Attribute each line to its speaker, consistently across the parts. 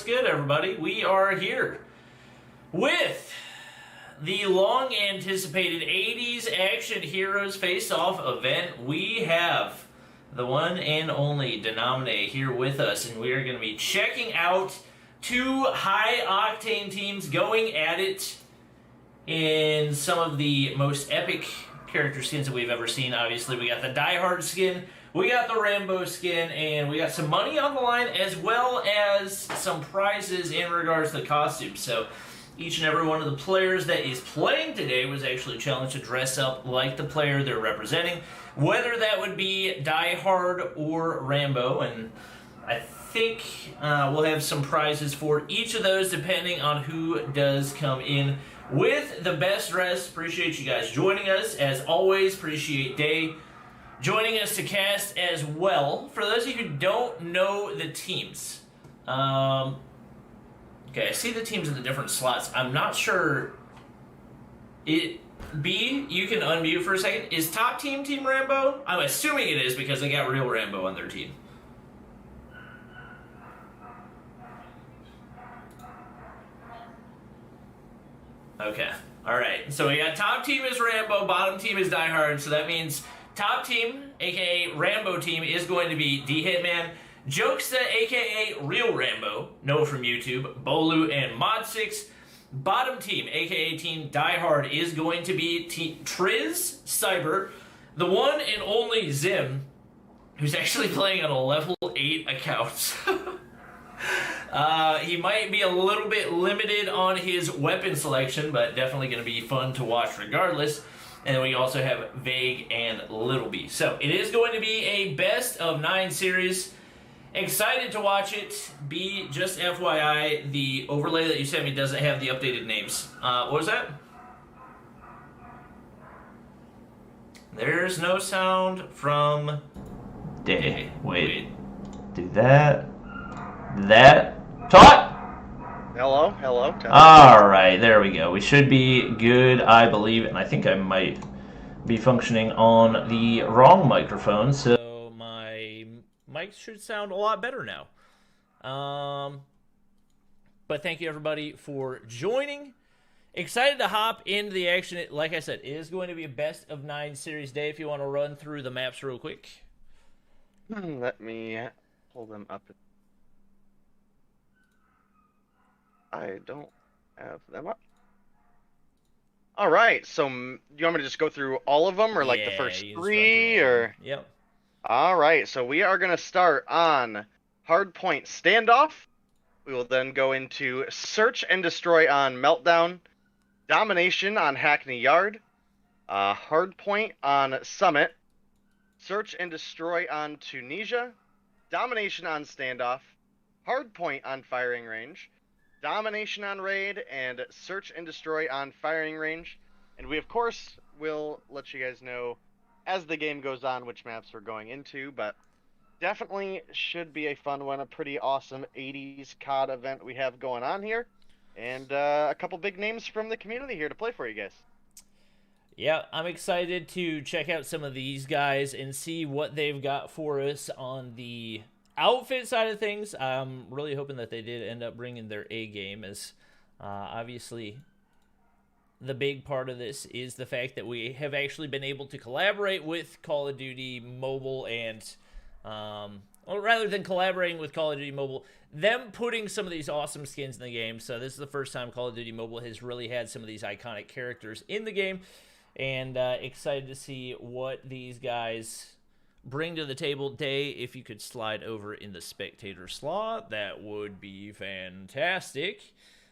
Speaker 1: What's good, everybody? We are here with the long-anticipated 80s Action Heroes Face-Off event. We have the one and only Denomine here with us, and we are going to be checking out two high-octane teams going at it in some of the most epic character skins that we've ever seen. Obviously, we got the Die Hard skin, we got the Rambo skin, and we got some money on the line, as well as some prizes in regards to the costumes. So each and every one of the players that is playing today was actually challenged to dress up like the player they're representing, whether that would be Die Hard or Rambo. And I think we'll have some prizes for each of those depending on who does come in with the best dress. Appreciate you guys joining us. As always, appreciate Day joining us to cast as well. For those of you who don't know the teams, okay, I see the teams in the different slots. I'm not sure. B, you can unmute for a second. Is top team Team Rambo? I'm assuming it is because they got real Rambo on their team. Okay, alright. So we got top team is Rambo, bottom team is Die Hard, so that means top team, aka Rambo team, is going to be D Hitman, Jokesta, aka Real Rambo, Noah from YouTube, Bolu, and Mod6. Bottom team, aka Team Die Hard, is going to be Triz, Cyber, the one and only Zim, who's actually playing on a level 8 account. He might be a little bit limited on his weapon selection, but definitely going to be fun to watch regardless. And then we also have Vague and Little B. So it is going to be a best of 9 series. Excited to watch it. B, just FYI, the overlay that you sent me doesn't have the updated names. What was that? There's no sound from Day. Wait. Do that. Talk!
Speaker 2: Hello.
Speaker 1: Alright, there we go. We should be good, I believe, and I think I might be functioning on the wrong microphone, so my mic should sound a lot better now. But thank you, everybody, for joining. Excited to hop into the action. Like I said, it is going to be a best of 9 series day. If you want to run through the maps real quick.
Speaker 2: Let me pull them up. I don't have them up. All right, so you want me to just go through all of them, or like the first 3, or?
Speaker 1: Yep.
Speaker 2: All right, so we are gonna start on Hardpoint Standoff. We will then go into Search and Destroy on Meltdown, Domination on Hackney Yard, Hardpoint on Summit, Search and Destroy on Tunisia, Domination on Standoff, Hardpoint on Firing Range, Domination on Raid, and Search and Destroy on Firing Range. And we, of course, will let you guys know as the game goes on which maps we're going into, but definitely should be a fun one, a pretty awesome 80s COD event we have going on here, and a couple big names from the community here to play for you guys.
Speaker 1: Yeah, I'm excited to check out some of these guys and see what they've got for us on the outfit side of things. I'm really hoping that they did end up bringing their A game, as obviously the big part of this is the fact that we have actually been able to collaborate with Call of Duty Mobile, and or rather than collaborating with Call of Duty Mobile, them putting some of these awesome skins in the game. So this is the first time Call of Duty Mobile has really had some of these iconic characters in the game, and excited to see what these guys bring to the table. Day, if you could slide over in the spectator slot, that would be fantastic.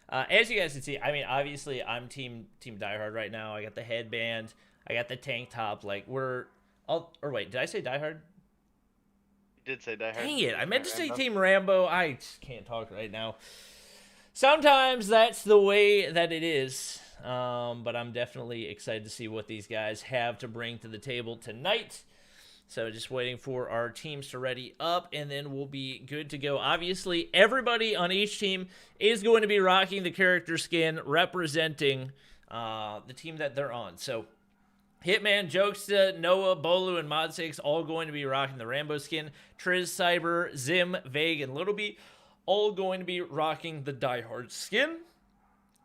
Speaker 1: As you guys can see, I mean, obviously, I'm Team Die Hard right now. I got the headband, I got the tank top. Like, or wait, did I say Die Hard?
Speaker 2: You did say Die Hard.
Speaker 1: Dang it, I meant to say Team Rambo. I just can't talk right now. Sometimes that's the way that it is. But I'm definitely excited to see what these guys have to bring to the table tonight. So just waiting for our teams to ready up, and then we'll be good to go. Obviously, everybody on each team is going to be rocking the character skin representing the team that they're on. So Hitman, Jokesta, Noah, Bolu, and Mod6 all going to be rocking the Rambo skin. Triz, Cyber, Zim, Vague, and Little B all going to be rocking the Die Hard skin.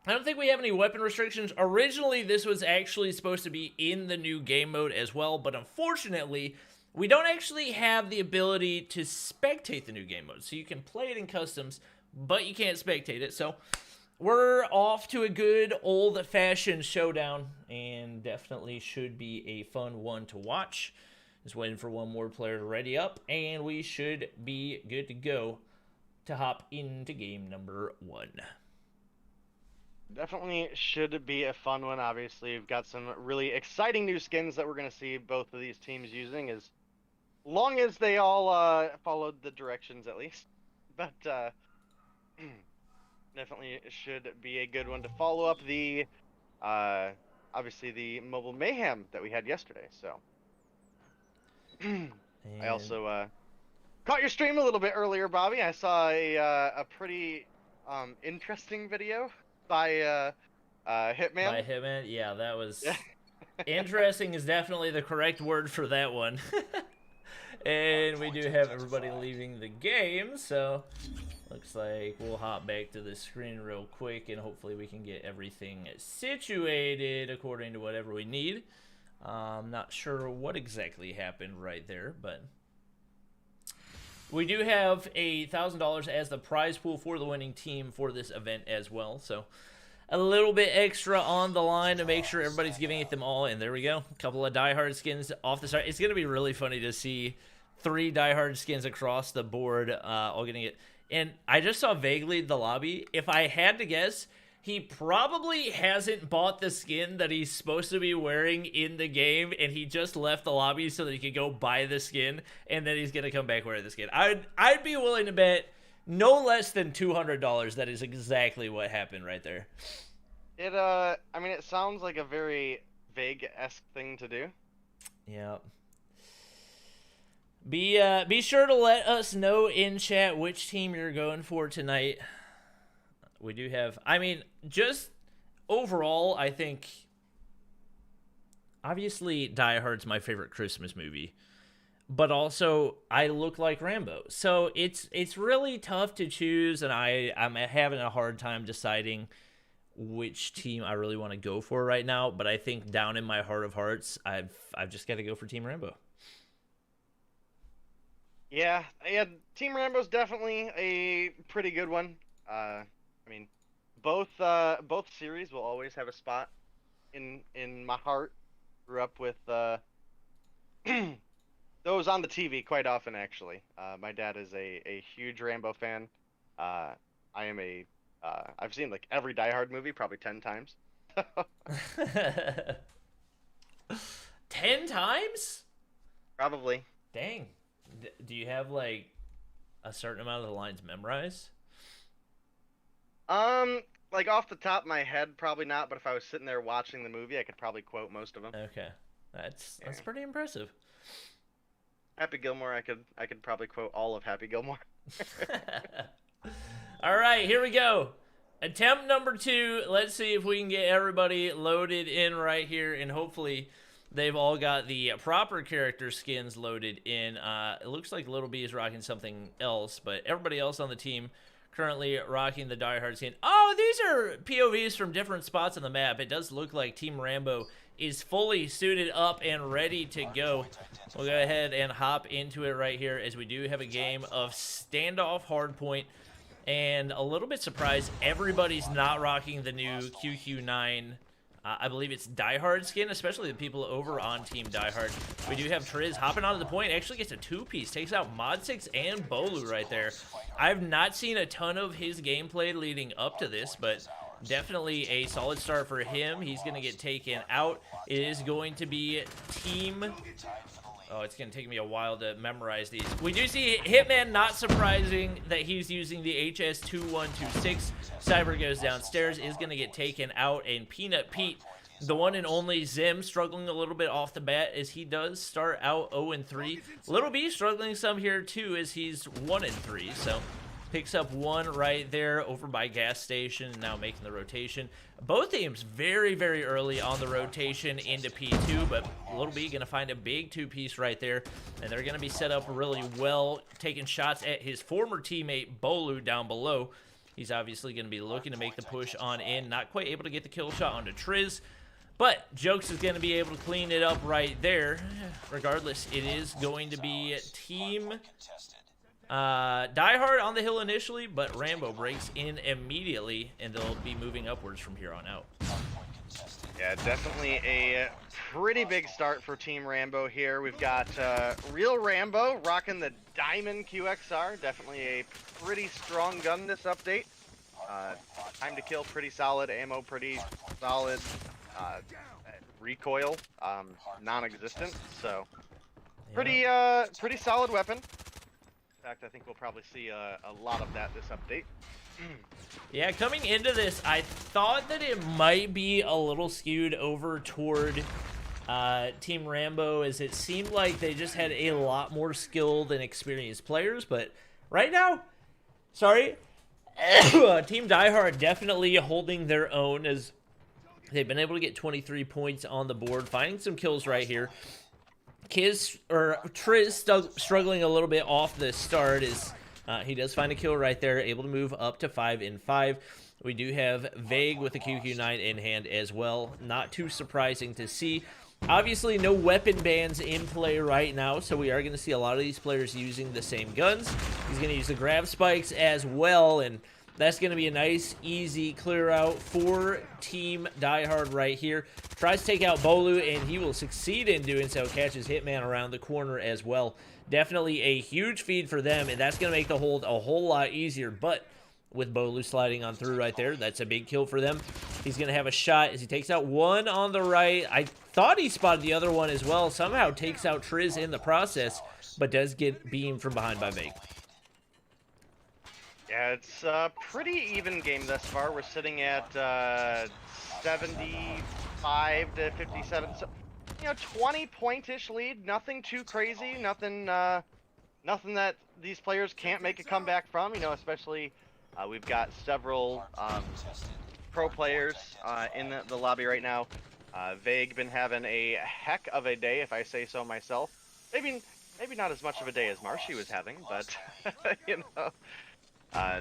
Speaker 1: I don't think we have any weapon restrictions. Originally, this was actually supposed to be in the new game mode as well, but unfortunately, we don't actually have the ability to spectate the new game mode. So you can play it in customs, but you can't spectate it. So we're off to a good old-fashioned showdown, and definitely should be a fun one to watch. Just waiting for one more player to ready up, and we should be good to go to hop into game number 1.
Speaker 2: Definitely should be a fun one. Obviously, we've got some really exciting new skins that we're going to see both of these teams using, as long as they all followed the directions at least. But definitely should be a good one to follow up the, obviously, the Mobile Mayhem that we had yesterday. So I also caught your stream a little bit earlier, Bobby. I saw a pretty interesting video by Hitman.
Speaker 1: By Hitman, yeah, that was interesting. Is definitely the correct word for that one. And we do have everybody leaving the game, so looks like we'll hop back to the screen real quick, and hopefully we can get everything situated according to whatever we need. Not sure what exactly happened right there, but we do have $1,000 as the prize pool for the winning team for this event as well. So a little bit extra on the line to make sure everybody's giving it them all. And there we go. A couple of Die Hard skins off the start. It's going to be really funny to see 3 Die Hard skins across the board all getting it. And I just saw vaguely the lobby. If I had to guess, he probably hasn't bought the skin that he's supposed to be wearing in the game, and he just left the lobby so that he could go buy the skin, and then he's gonna come back wearing the skin. I'd be willing to bet no less than $200 that is exactly what happened right there.
Speaker 2: It I mean, it sounds like a very vague-esque thing to do.
Speaker 1: Yeah. Be sure to let us know in chat which team you're going for tonight. We do have, I mean, just overall, I think, obviously, Die Hard's my favorite Christmas movie, but also, I look like Rambo. So, it's really tough to choose, and I'm having a hard time deciding which team I really want to go for right now, but I think down in my heart of hearts, I've just got to go for Team Rambo.
Speaker 2: Yeah, Team Rambo's definitely a pretty good one. I mean, both series will always have a spot in my heart. Grew up with those on the TV quite often, actually. My dad is a huge Rambo fan. I am I've seen like every Die Hard movie probably 10 times.
Speaker 1: 10 times?
Speaker 2: Probably.
Speaker 1: Dang. Do you have like a certain amount of the lines memorized?
Speaker 2: Like off the top of my head, probably not. But if I was sitting there watching the movie, I could probably quote most of them.
Speaker 1: Okay, that's pretty impressive.
Speaker 2: Happy Gilmore, I could probably quote all of Happy Gilmore.
Speaker 1: All right, here we go. Attempt number 2. Let's see if we can get everybody loaded in right here, and hopefully they've all got the proper character skins loaded in. It looks like Little B is rocking something else, but everybody else on the team currently rocking the Die Hard skin. Oh, these are POVs from different spots on the map. It does look like Team Rambo is fully suited up and ready to go. We'll go ahead and hop into it right here, as we do have a game of Standoff Hardpoint. And a little bit surprised everybody's not rocking the new QQ9. I believe it's Die Hard skin, especially the people over on Team Die Hard. We do have Triz hopping onto the point, actually gets a 2-piece, takes out Mod6 and Bolu right there. I've not seen a ton of his gameplay leading up to this, but definitely a solid start for him. He's going to get taken out. It is going to be Team... Oh, it's going to take me a while to memorize these. We do see Hitman, not surprising that he's using the HS2126. Cyber goes downstairs, is going to get taken out, and Peanut Pete, the one and only Zim, struggling a little bit off the bat as he does start out 0-3. Little B struggling some here too, as he's 1-3. So Picks up one right there over by gas station, now making the rotation. Both teams very, very early on the rotation into P2, but Little B going to find a big two-piece right there, and they're going to be set up really well, taking shots at his former teammate Bolu down below. He's obviously going to be looking to make the push on in, not quite able to get the kill shot onto Triz, but Jokes is going to be able to clean it up right there. Regardless, it is going to be Team Die Hard on the hill initially, but Rambo breaks in immediately, and they'll be moving upwards from here on out.
Speaker 2: Yeah, definitely a pretty big start for Team Rambo here. We've got Real Rambo rocking the Diamond QXR. Definitely a pretty strong gun this update. Time to kill pretty solid, ammo pretty solid, recoil non-existent. So pretty pretty solid weapon. In fact, I think we'll probably see a lot of that this update.
Speaker 1: Yeah, coming into this, I thought that it might be a little skewed over toward Team Rambo, as it seemed like they just had a lot more skilled and experienced players. But right now, Team Die Hard definitely holding their own, as they've been able to get 23 points on the board, finding some kills right here. Triz struggling a little bit off the start, is he does find a kill right there, able to move up to 5-5. We do have Vague with a QQ9 in hand as well. Not too surprising to see. Obviously, no weapon bans in play right now, so we are going to see a lot of these players using the same guns. He's going to use the grab spikes as well, and that's going to be a nice, easy clear out for Team Die Hard right here. Tries to take out Bolu, and he will succeed in doing so. Catches Hitman around the corner as well. Definitely a huge feed for them, and that's going to make the hold a whole lot easier. But with Bolu sliding on through right there, that's a big kill for them. He's going to have a shot as he takes out one on the right. I thought he spotted the other one as well. Somehow takes out Triz in the process, but does get beamed from behind by Vague.
Speaker 2: Yeah, it's a pretty even game thus far. We're sitting at 75 to 57. So, 20-point-ish lead. Nothing too crazy. Nothing that these players can't make a comeback from. Especially we've got several pro players in the lobby right now. Vague been having a heck of a day, if I say so myself. Maybe not as much of a day as Marshy was having, but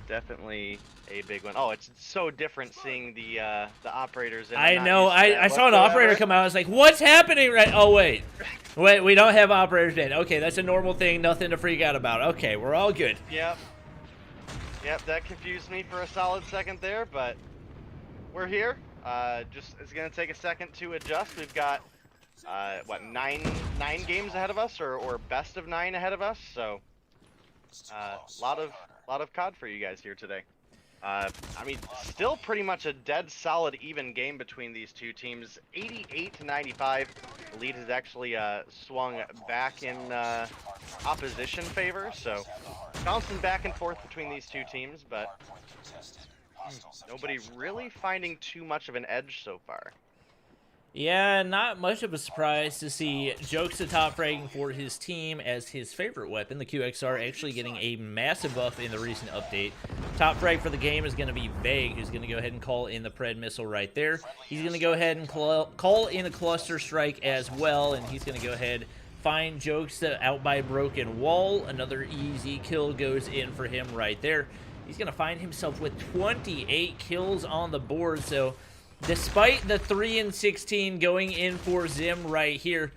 Speaker 2: definitely a big one. Oh, it's so different seeing the operators.
Speaker 1: I know. I saw an operator come out. I was like, "What's happening?" Right? Oh wait, we don't have operators in. Okay, that's a normal thing. Nothing to freak out about. Okay, we're all good.
Speaker 2: Yep. That confused me for a solid second there, but we're here. It's gonna take a second to adjust. We've got nine games ahead of us, or best of 9 ahead of us. So a lot of COD for you guys here today. Still pretty much a dead solid even game between these two teams. 88 to 95. The lead has actually swung back in opposition favor, so bouncing back and forth between these two teams, but nobody really finding too much of an edge so far.
Speaker 1: Yeah, not much of a surprise to see Jokes the top fragging for his team as his favorite weapon, the QXR, actually getting a massive buff in the recent update. Top frag for the game is going to be Vague, who's going to go ahead and call in the Pred missile right there. He's going to go ahead and call in a cluster strike as well, and he's going to go ahead find Jokes out by Broken Wall. Another easy kill goes in for him right there. He's going to find himself with 28 kills on the board, so despite the 3-16 going in for Zim right here,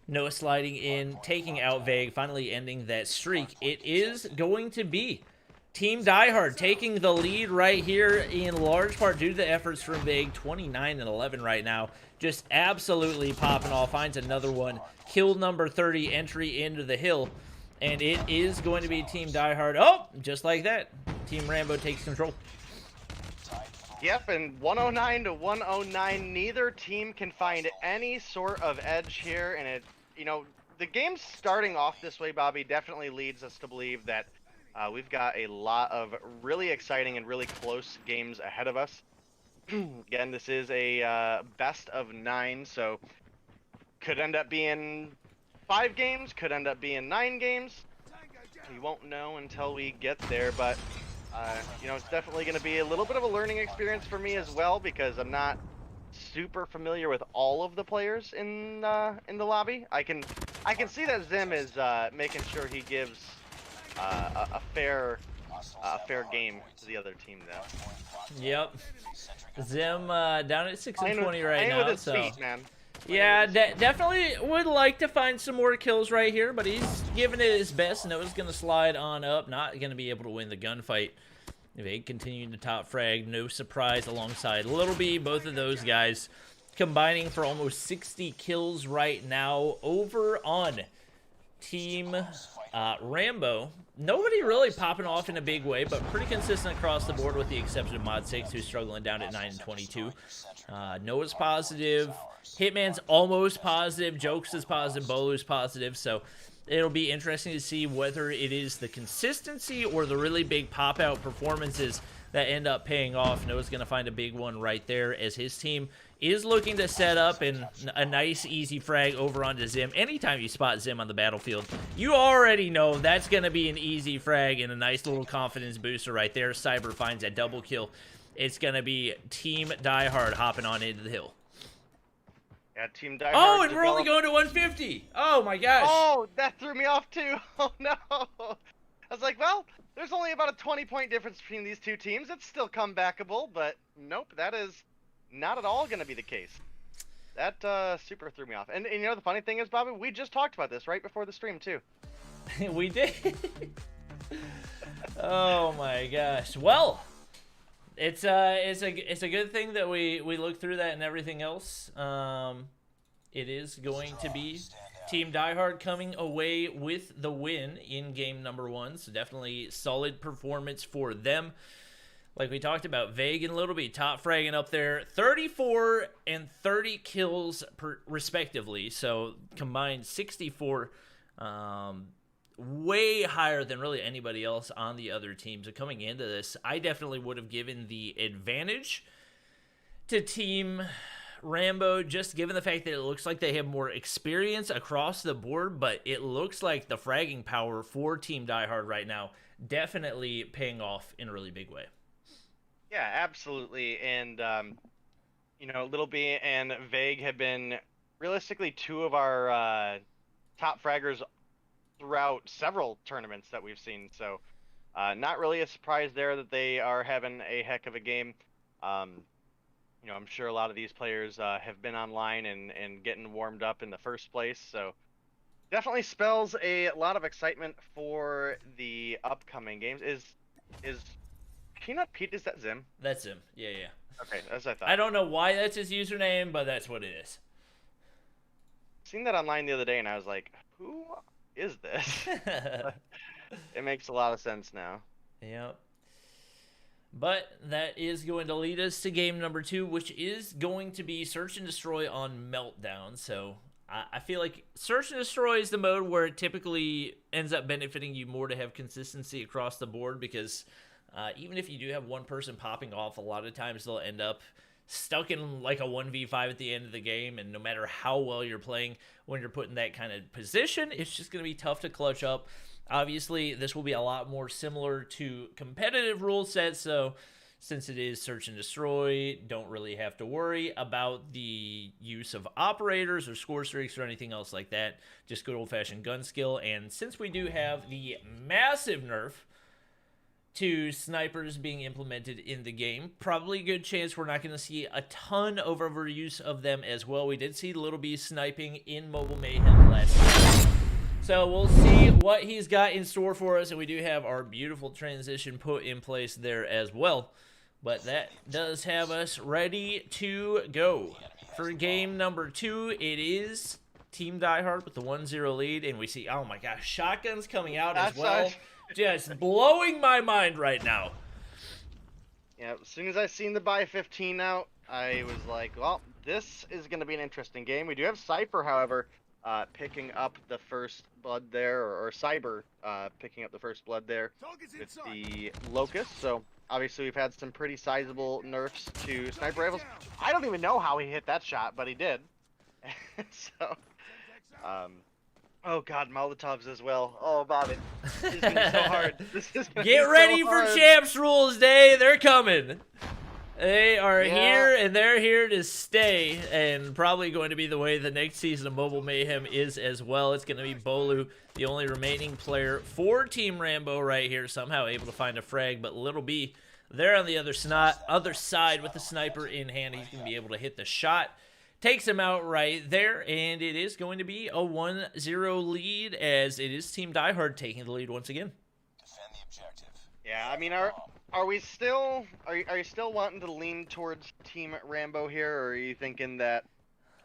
Speaker 1: Noah sliding in, taking out Vague, finally ending that streak. It is going to be Team Die Hard taking the lead right here in large part due to the efforts from Vague. 29-11 right now. Just absolutely popping off. Finds another one. Kill number 30, entry into the hill. And it is going to be Team Die Hard. Oh, just like that. Team Rambo takes control.
Speaker 2: Yep, and 109 to 109, neither team can find any sort of edge here, and the game starting off this way, Bobby, definitely leads us to believe that we've got a lot of really exciting and really close games ahead of us. Again, this is a best of 9, so could end up being 5 games, could end up being 9 games. We won't know until we get there, but You know, it's definitely going to be a little bit of a learning experience for me as well because I'm not super familiar with all of the players in the lobby. I can see that Zim is making sure he gives a fair game to the other team though.
Speaker 1: Yep. Zim down at 6-20 right now.
Speaker 2: With his
Speaker 1: so
Speaker 2: feet, man.
Speaker 1: yeah, definitely would like to find some more kills right here, but he's giving it his best. Noah's going to slide on up, not going to be able to win the gunfight. Vague continuing to top frag, no surprise alongside Little B. Both of those guys combining for almost 60 kills right now over on Team Rambo. Nobody really popping off in a big way, but pretty consistent across the board with the exception of Mod 6, who's struggling down at 9-22. Noah's positive. Hitman's almost positive. Jokes is positive. Bolu's positive. So it'll be interesting to see whether it is the consistency or the really big pop-out performances that end up paying off. Noah's going to find a big one right there as his team is looking to set up in a nice, easy frag over onto Zim. Anytime you spot Zim on the battlefield, you already know that's going to be an easy frag and a nice little confidence booster right there. Cyber finds a double kill. It's going to be Team Die Hard hopping on into the hill.
Speaker 2: Yeah, Team Die Hard.
Speaker 1: Oh, and we're only going to 150. Oh, my gosh.
Speaker 2: Oh, that threw me off, too. Oh, no. I was like, well, there's only about a 20-point difference between these two teams. It's still comebackable, but nope, that is not at all going to be the case. That super threw me off. And you know, the funny thing is, Bobby, we just talked about this right before the stream, too.
Speaker 1: We did. Oh, my gosh. Well, it's a good thing that we looked through that and everything else. It is going to be Team Die Hard coming away with the win in game number 1. So definitely solid performance for them. Like we talked about, Vague and Little B top fragging up there, 34 and 30 kills respectively. So combined 64. Way higher than really anybody else on the other team. So coming into this, I definitely would have given the advantage to Team Rambo, just given the fact that it looks like they have more experience across the board, but it looks like the fragging power for Team Die Hard right now definitely paying off in a really big way.
Speaker 2: Yeah, absolutely. And, you know, Little B and Vague have been realistically two of our top fraggers throughout several tournaments that we've seen, so not really a surprise there that they are having a heck of a game. You know, I'm sure a lot of these players have been online and getting warmed up in the first place, so definitely spells a lot of excitement for the upcoming games. Is Peanut Pete, is that Zim?
Speaker 1: That's him. Yeah.
Speaker 2: Okay, as I thought.
Speaker 1: I don't know why that's his username, but that's what it is.
Speaker 2: Seen that online the other day, and I was like, who is this? It makes a lot of sense now.
Speaker 1: Yep. But that is going to lead us to game number 2, which is going to be Search and Destroy on Meltdown. So I feel like Search and Destroy is the mode where it typically ends up benefiting you more to have consistency across the board, because even if you do have one person popping off, a lot of times they'll end up stuck in like a 1v5 at the end of the game, and no matter how well you're playing, when you're put in that kind of position, it's just going to be tough to clutch up. Obviously, this will be a lot more similar to competitive rule sets, so since it is Search and Destroy, don't really have to worry about the use of operators or score streaks or anything else like that. Just good old-fashioned gun skill, and since we do have the massive nerf to snipers being implemented in the game, probably a good chance we're not going to see a ton of overuse of them as well. We did see Little B sniping in Mobile Mayhem last night, so we'll see what he's got in store for us, and we do have our beautiful transition put in place there as well. But that does have us ready to go. For game number 2, it is Team Die Hard with the 1-0 lead, and we see, oh my gosh, shotguns coming out as well. Just blowing my mind right now.
Speaker 2: Yeah, as soon as I seen the buy 15 out, I was like, well, this is going to be an interesting game. We do have Cypher, however, picking up the first blood there, or Cyber picking up the first blood there with the Locust. So obviously we've had some pretty sizable nerfs to sniper rifles. I don't even know how he hit that shot, but he did. So Oh God, Molotovs as well. Oh, Bobby, this is gonna be so hard. This is gonna
Speaker 1: Get
Speaker 2: be
Speaker 1: ready
Speaker 2: so
Speaker 1: for
Speaker 2: hard.
Speaker 1: Champs Rules Day. They're coming. They are
Speaker 2: Yeah.
Speaker 1: here, and they're here to stay, and probably going to be the way the next season of Mobile Mayhem is as well. It's going to be Bolu, the only remaining player for Team Rambo right here, somehow able to find a frag, but Little B, they're on the other side with the sniper in hand. He's going to be able to hit the shot. Takes him out right there, and it is going to be a 1-0 lead, as it is Team Diehard taking the lead once again.
Speaker 3: Defend the objective.
Speaker 2: Yeah, I mean, are we still are you still wanting to lean towards Team Rambo here, or are you thinking that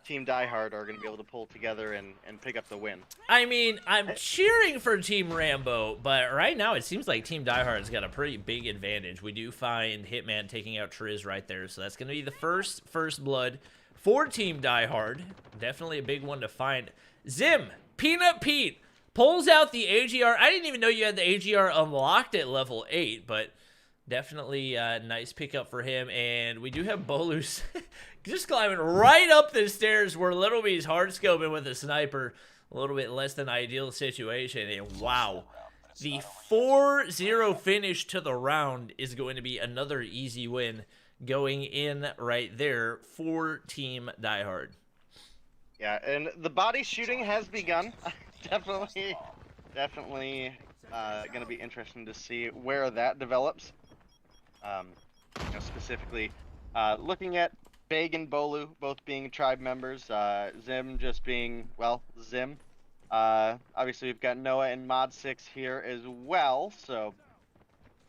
Speaker 2: Team Diehard are going to be able to pull together and pick up the win?
Speaker 1: I mean, I'm cheering for Team Rambo, but right now it seems like Team Diehard's got a pretty big advantage. We do find Hitman taking out Triz right there, so that's going to be the first blood for Team Diehard. Definitely a big one to find. Zim, Peanut Pete, pulls out the AGR. I didn't even know you had the AGR unlocked at level 8, but definitely a nice pickup for him. And we do have Bolus just climbing right up the stairs where Little B's hard scoping with a sniper. A little bit less than ideal situation. And wow, the 4-0 finish to the round is going to be another easy win going in right there for Team Diehard.
Speaker 2: Yeah, and the body shooting has begun. definitely going to be interesting to see where that develops. Specifically, looking at Beg and Bolu both being tribe members, Zim just being, well, Zim. Obviously, we've got Noah and Mod6 here as well, so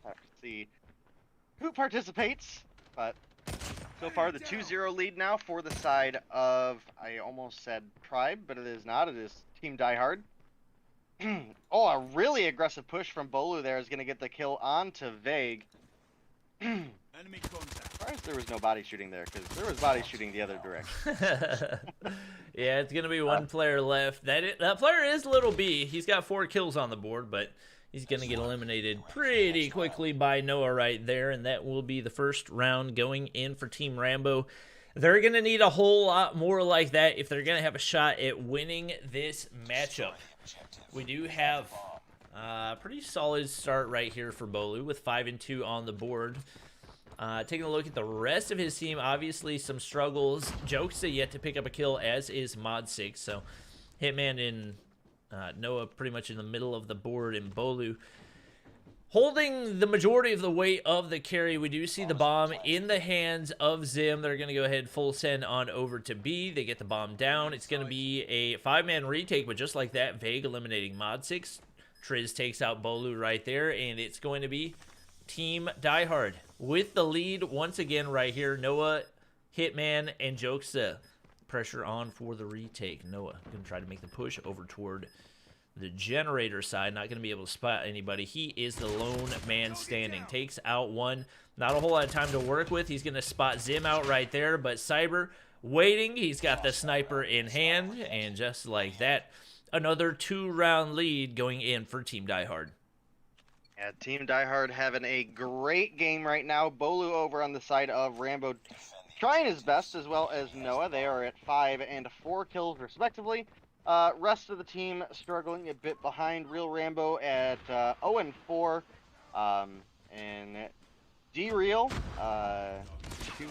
Speaker 2: have to see who participates. But so far, the 2-0 lead now for the side of, I almost said tribe, but it is not. It is Team Diehard. Oh, a really aggressive push from Bolu there is going to get the kill onto Vague.
Speaker 3: Enemy contact.
Speaker 2: Surprised there was no body shooting there, because there was body shooting the other direction.
Speaker 1: Yeah, it's going to be one player left. That player is Little B. He's got 4 kills on the board, but he's going to get eliminated pretty quickly by Noah right there, and that will be the first round going in for Team Rambo. They're going to need a whole lot more like that if they're going to have a shot at winning this matchup. We do have a pretty solid start right here for Bolu with 5-2 on the board. Taking a look at the rest of his team, obviously some struggles. Jokesa yet to pick up a kill, as is Mod6. So Hitman and Noah pretty much in the middle of the board, and Bolu holding the majority of the weight of the carry. We do see the bomb in the hands of Zim. They're going to go ahead full send on over to B. They get the bomb down. It's going to be a 5-man retake, but just like that, Vague eliminating Mod6. Triz takes out Bolu right there, and it's going to be Team Diehard with the lead once again right here. Noah, Hitman, and Jokesa. Pressure on for the retake. Noah going to try to make the push over toward the generator side. Not going to be able to spot anybody. He is the lone man standing. Takes out one. Not a whole lot of time to work with. He's going to spot Zim out right there, but Cyber waiting. He's got the sniper in hand, and just like that, another 2-round lead going in for Team Diehard.
Speaker 2: Yeah, Team Diehard having a great game right now. Bolu over on the side of Rambo trying his best, as well as Noah. They are at 5 and 4 kills respectively. Rest of the team struggling a bit behind. Real Rambo at 0 and 4. And D-Real 2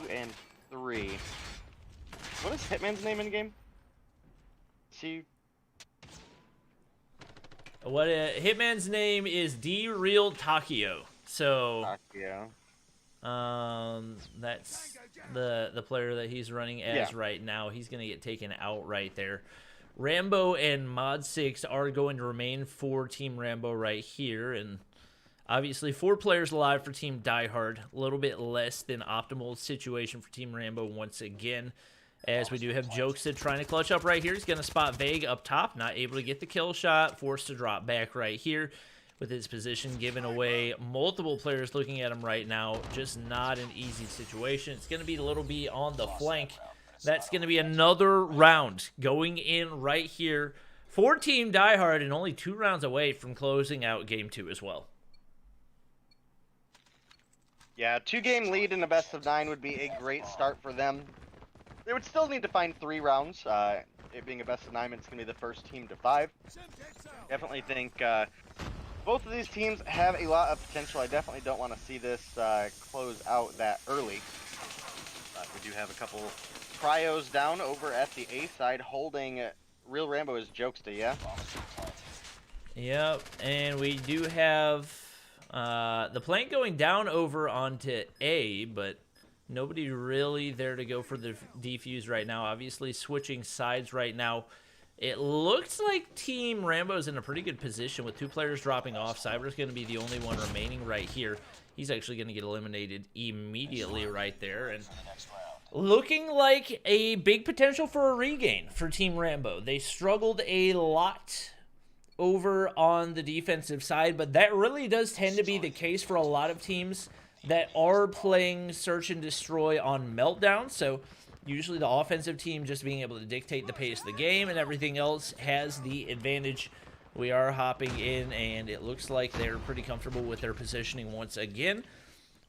Speaker 2: and 3. What is Hitman's name in the game? See.
Speaker 1: What Hitman's name is D-Real Takio. So that's the player that he's running as right now. He's gonna get taken out right there. Rambo and Mod6 are going to remain for Team Rambo right here, and obviously 4 players alive for Team Diehard. A little bit less than optimal situation for Team Rambo once again, as we do have Jokesa trying to clutch up right here. He's going to spot Vague up top, not able to get the kill shot, forced to drop back right here with his position given away. Multiple players looking at him right now, just not an easy situation. It's going to be Little B on the flank. That's going to be another round going in right here for Team Diehard, and only 2 rounds away from closing out Game 2 as well.
Speaker 2: Yeah, 2-game lead in a best of 9 would be a great start for them. They would still need to find 3 rounds it being a best of 9, it's going to be the first team to 5. Definitely think both of these teams have a lot of potential. I definitely don't want to see this close out that early. We do have a couple cryos down over at the A side holding Real Rambo is Jokesta, yeah?
Speaker 1: Yep, and we do have the plane going down over onto A, but nobody really there to go for the defuse right now. Obviously switching sides right now. It looks like Team Rambo's in a pretty good position with 2 players dropping off. Cyber's going to be the only one remaining right here. He's actually going to get eliminated immediately right there. And looking like a big potential for a regain for Team Rambo. They struggled a lot over on the defensive side, but that really does tend to be the case for a lot of teams that are playing Search and Destroy on Meltdown. So usually the offensive team just being able to dictate the pace of the game and everything else has the advantage. We are hopping in, and it looks like they're pretty comfortable with their positioning once again.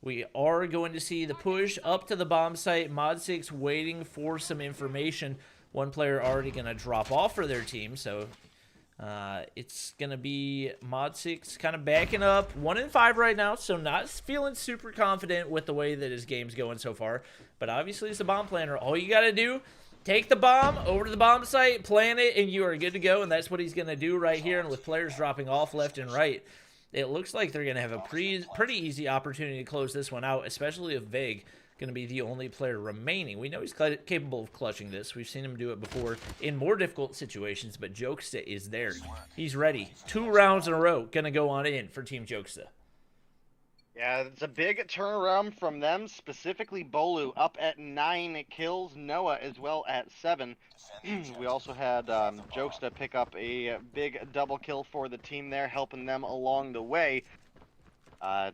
Speaker 1: We are going to see the push up to the bomb site. Mod 6 waiting for some information. One player already going to drop off for their team, so it's going to be Mod 6 kind of backing up. 1-5 right now, so not feeling super confident with the way that his game's going so far. But obviously, as a bomb planner, all you got to do, take the bomb over to the bomb site, plant it, and you are good to go. And that's what he's going to do right here. And with players dropping off left and right, it looks like they're going to have a pretty easy opportunity to close this one out, especially if Vague going to be the only player remaining. We know he's capable of clutching this. We've seen him do it before in more difficult situations, but Jokesta is there. He's ready. 2 rounds in a row going to go on in for Team Jokesta.
Speaker 2: Yeah, it's a big turnaround from them, specifically Bolu up at 9 kills, Noah as well at 7. We also had Jokesta pick up a big double kill for the team there, helping them along the way.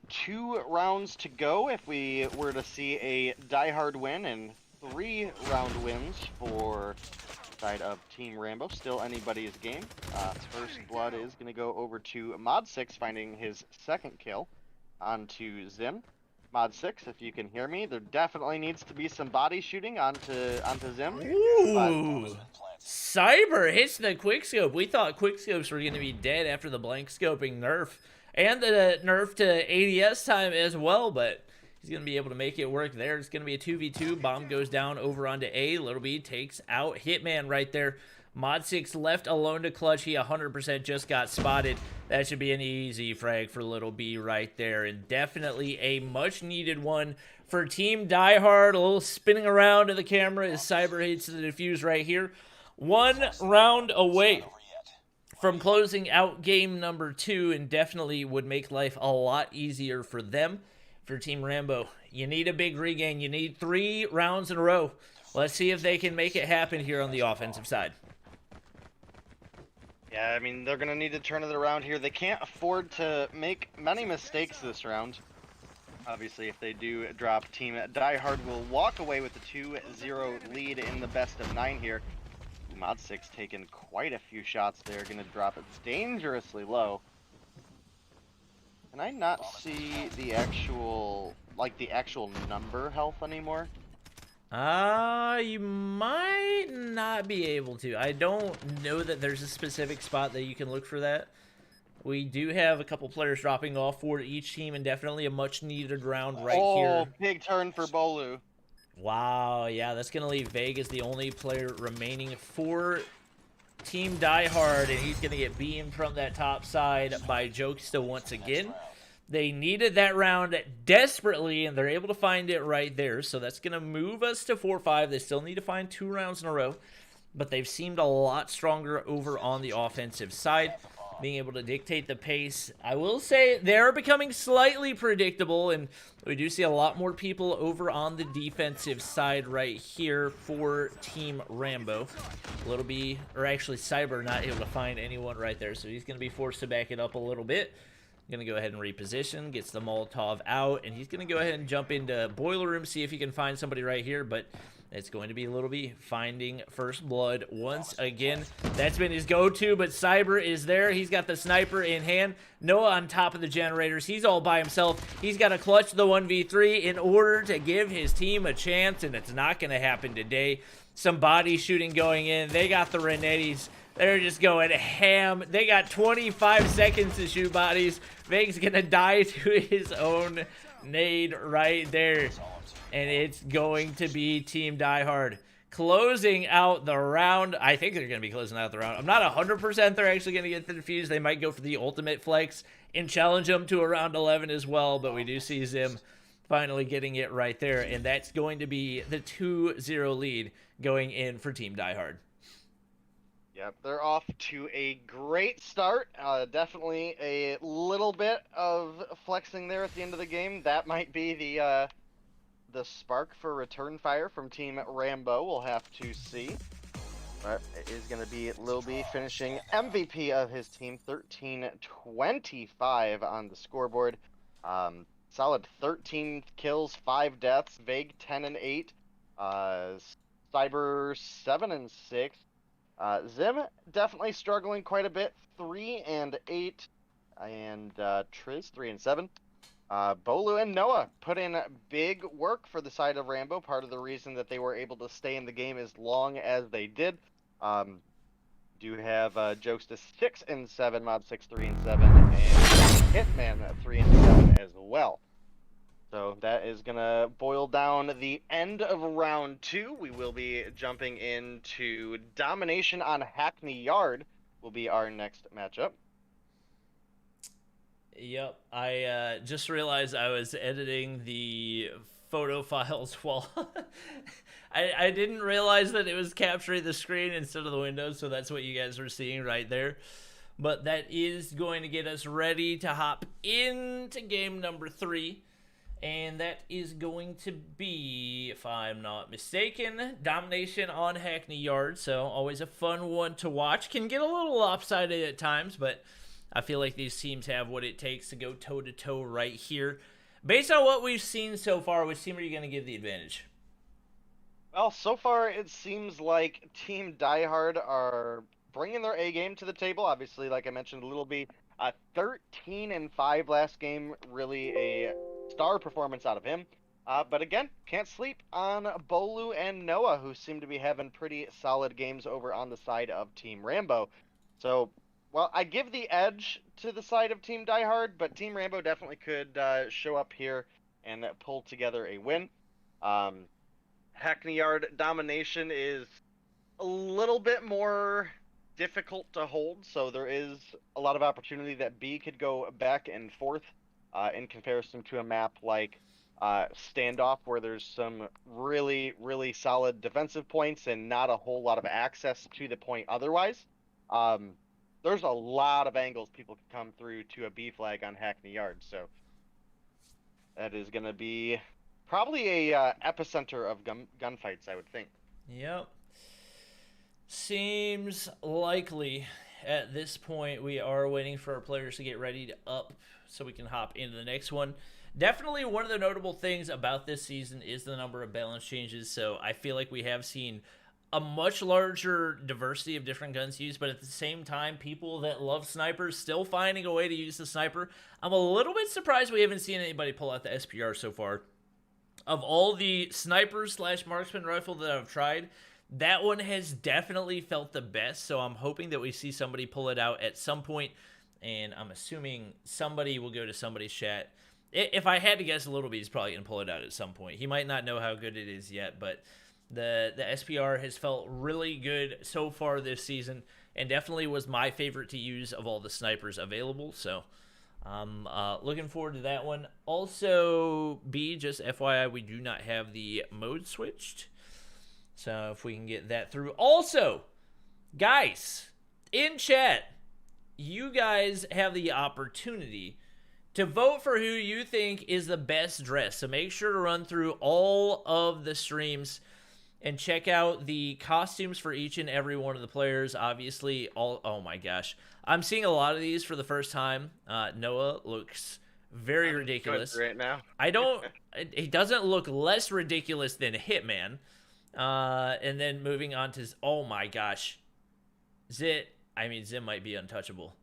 Speaker 2: 2 rounds to go if we were to see a diehard win, and 3 round wins for side of Team Rambo. Still anybody's game. First blood is going to go over to Mod 6, finding his 2nd kill. Onto Zim. Mod 6, if you can hear me, there definitely needs to be some body shooting onto Zim.
Speaker 1: Ooh. Cyber hits the quickscope. We thought quickscopes were going to be dead after the blank scoping nerf. And the nerf to ADS time as well, but he's going to be able to make it work there. It's going to be a 2v2. Bomb goes down over onto A. Little B takes out Hitman right there. Mod 6 left alone to clutch. He 100% just got spotted. That should be an easy frag for Little B right there. And definitely a much-needed one for Team Diehard. A little spinning around to the camera as Cyber hits the defuse right here. 1 round away from closing out game number 2, and definitely would make life a lot easier for them. For Team Rambo, you need a big regain. You need 3 rounds in a row. Let's see if they can make it happen here on the offensive side.
Speaker 2: Yeah, I mean, they're going to need to turn it around here. They can't afford to make many mistakes this round. Obviously, if they do drop, Team Diehard will walk away with a 2-0 lead in the best of 9 here. Mod 6 taking quite a few shots there. Going to drop it dangerously low. Can I not see the actual number health anymore?
Speaker 1: You might not be able to. I don't know that there's a specific spot that you can look for that. We do have a couple players dropping off for each team, and definitely a much-needed round right here.
Speaker 2: Oh, big turn for Bolu.
Speaker 1: Wow, yeah, that's going to leave Vague as the only player remaining for Team Diehard, and he's going to get beamed from that top side by Jokesta once again. They needed that round desperately, and they're able to find it right there. So that's going to move us to 4-5. They still need to find 2 rounds in a row, but they've seemed a lot stronger over on the offensive side, being able to dictate the pace. I will say they're becoming slightly predictable, and we do see a lot more people over on the defensive side right here for Team Rambo. Little B, or actually Cyber, not able to find anyone right there, so he's going to be forced to back it up a little bit. Going to go ahead and reposition, gets the Molotov out, and he's going to go ahead and jump into Boiler Room, see if he can find somebody right here, but It's going to be Little B finding first blood once again. That's been his go-to, but Cyber is there. He's got the sniper in hand. Noah on top of the generators. He's all by himself. He's got to clutch the 1v3 in order to give his team a chance, and it's not going to happen today. Some body shooting going in. They got the Renettis. They're just going ham. They got 25 seconds to shoot bodies. Veg's going to die to his own nade right there. And it's going to be Team Die Hard closing out the round. I think they're going to be closing out the round. I'm not 100% they're actually going to get the defuse. They might go for the ultimate flex and challenge them to a round 11 as well. But we do see Zim finally getting it right there. And that's going to be the 2-0 lead going in for Team Die Hard.
Speaker 2: Yep, they're off to a great start. Definitely a little bit of flexing there at the end of the game. That might be the spark for return fire from Team Rambo. We'll have to see. But it is going to be Lil B finishing MVP of his team, 13-25 on the scoreboard. Solid 13 kills, 5 deaths. Vague 10-8. Cyber 7-6. Zim definitely struggling quite a bit, 3-8. And Triz 3-7. Bolu and Noah put in big work for the side of Rambo. Part of the reason that they were able to stay in the game as long as they did. Do have Jokesta 6-7, Mob 6 3-7, and Hitman 3-7 as well. So that is gonna boil down the end of round 2. We will be jumping into Domination on Hackney Yard. Will be our next matchup.
Speaker 1: Yep, I just realized I was editing the photo files while I didn't realize that it was capturing the screen instead of the window, so that's what you guys are seeing right there. But that is going to get us ready to hop into game number 3, and that is going to be, if I'm not mistaken, Domination on Hackney Yard. So always a fun one to watch. Can get a little lopsided at times, but I feel like these teams have what it takes to go toe-to-toe right here. Based on what we've seen so far, which team are you going to give the advantage?
Speaker 2: Well, so far it seems like Team Die Hard are bringing their A game to the table. Obviously, like I mentioned, Little B, 13-5 last game, really a star performance out of him. But again, can't sleep on Bolu and Noah, who seem to be having pretty solid games over on the side of Team Rambo. So, well, I give the edge to the side of Team Die Hard, but Team Rambo definitely could show up here and pull together a win. Hackney Yard Domination is a little bit more difficult to hold, so there is a lot of opportunity that B could go back and forth in comparison to a map like Standoff, where there's some really, really solid defensive points and not a whole lot of access to the point otherwise. There's a lot of angles people can come through to a B flag on Hackney Yard, so that is going to be probably a epicenter of gunfights, I would think.
Speaker 1: Yep. Seems likely at this point. We are waiting for our players to get ready to up so we can hop into the next one. Definitely one of the notable things about this season is the number of balance changes, so I feel like we have seen a much larger diversity of different guns used, but at the same time, people that love snipers still finding a way to use the sniper. I'm a little bit surprised we haven't seen anybody pull out the SPR so far. Of all the snipers / marksman rifle that I've tried, that one has definitely felt the best, so I'm hoping that we see somebody pull it out at some point, and I'm assuming somebody will go to somebody's chat. If I had to guess, Little B is probably going to pull it out at some point. He might not know how good it is yet, but the SPR has felt really good so far this season, and definitely was my favorite to use of all the snipers available, so I'm looking forward to that one. Also, B, just FYI, we do not have the mode switched, so if we can get that through. Also, guys, in chat, you guys have the opportunity to vote for who you think is the best dress, so make sure to run through all of the streams and check out the costumes for each and every one of the players. Obviously, oh my gosh. I'm seeing a lot of these for the first time. Noah looks very ridiculous
Speaker 2: right now.
Speaker 1: He doesn't look less ridiculous than Hitman. And then moving on to, oh my gosh. Zim might be untouchable.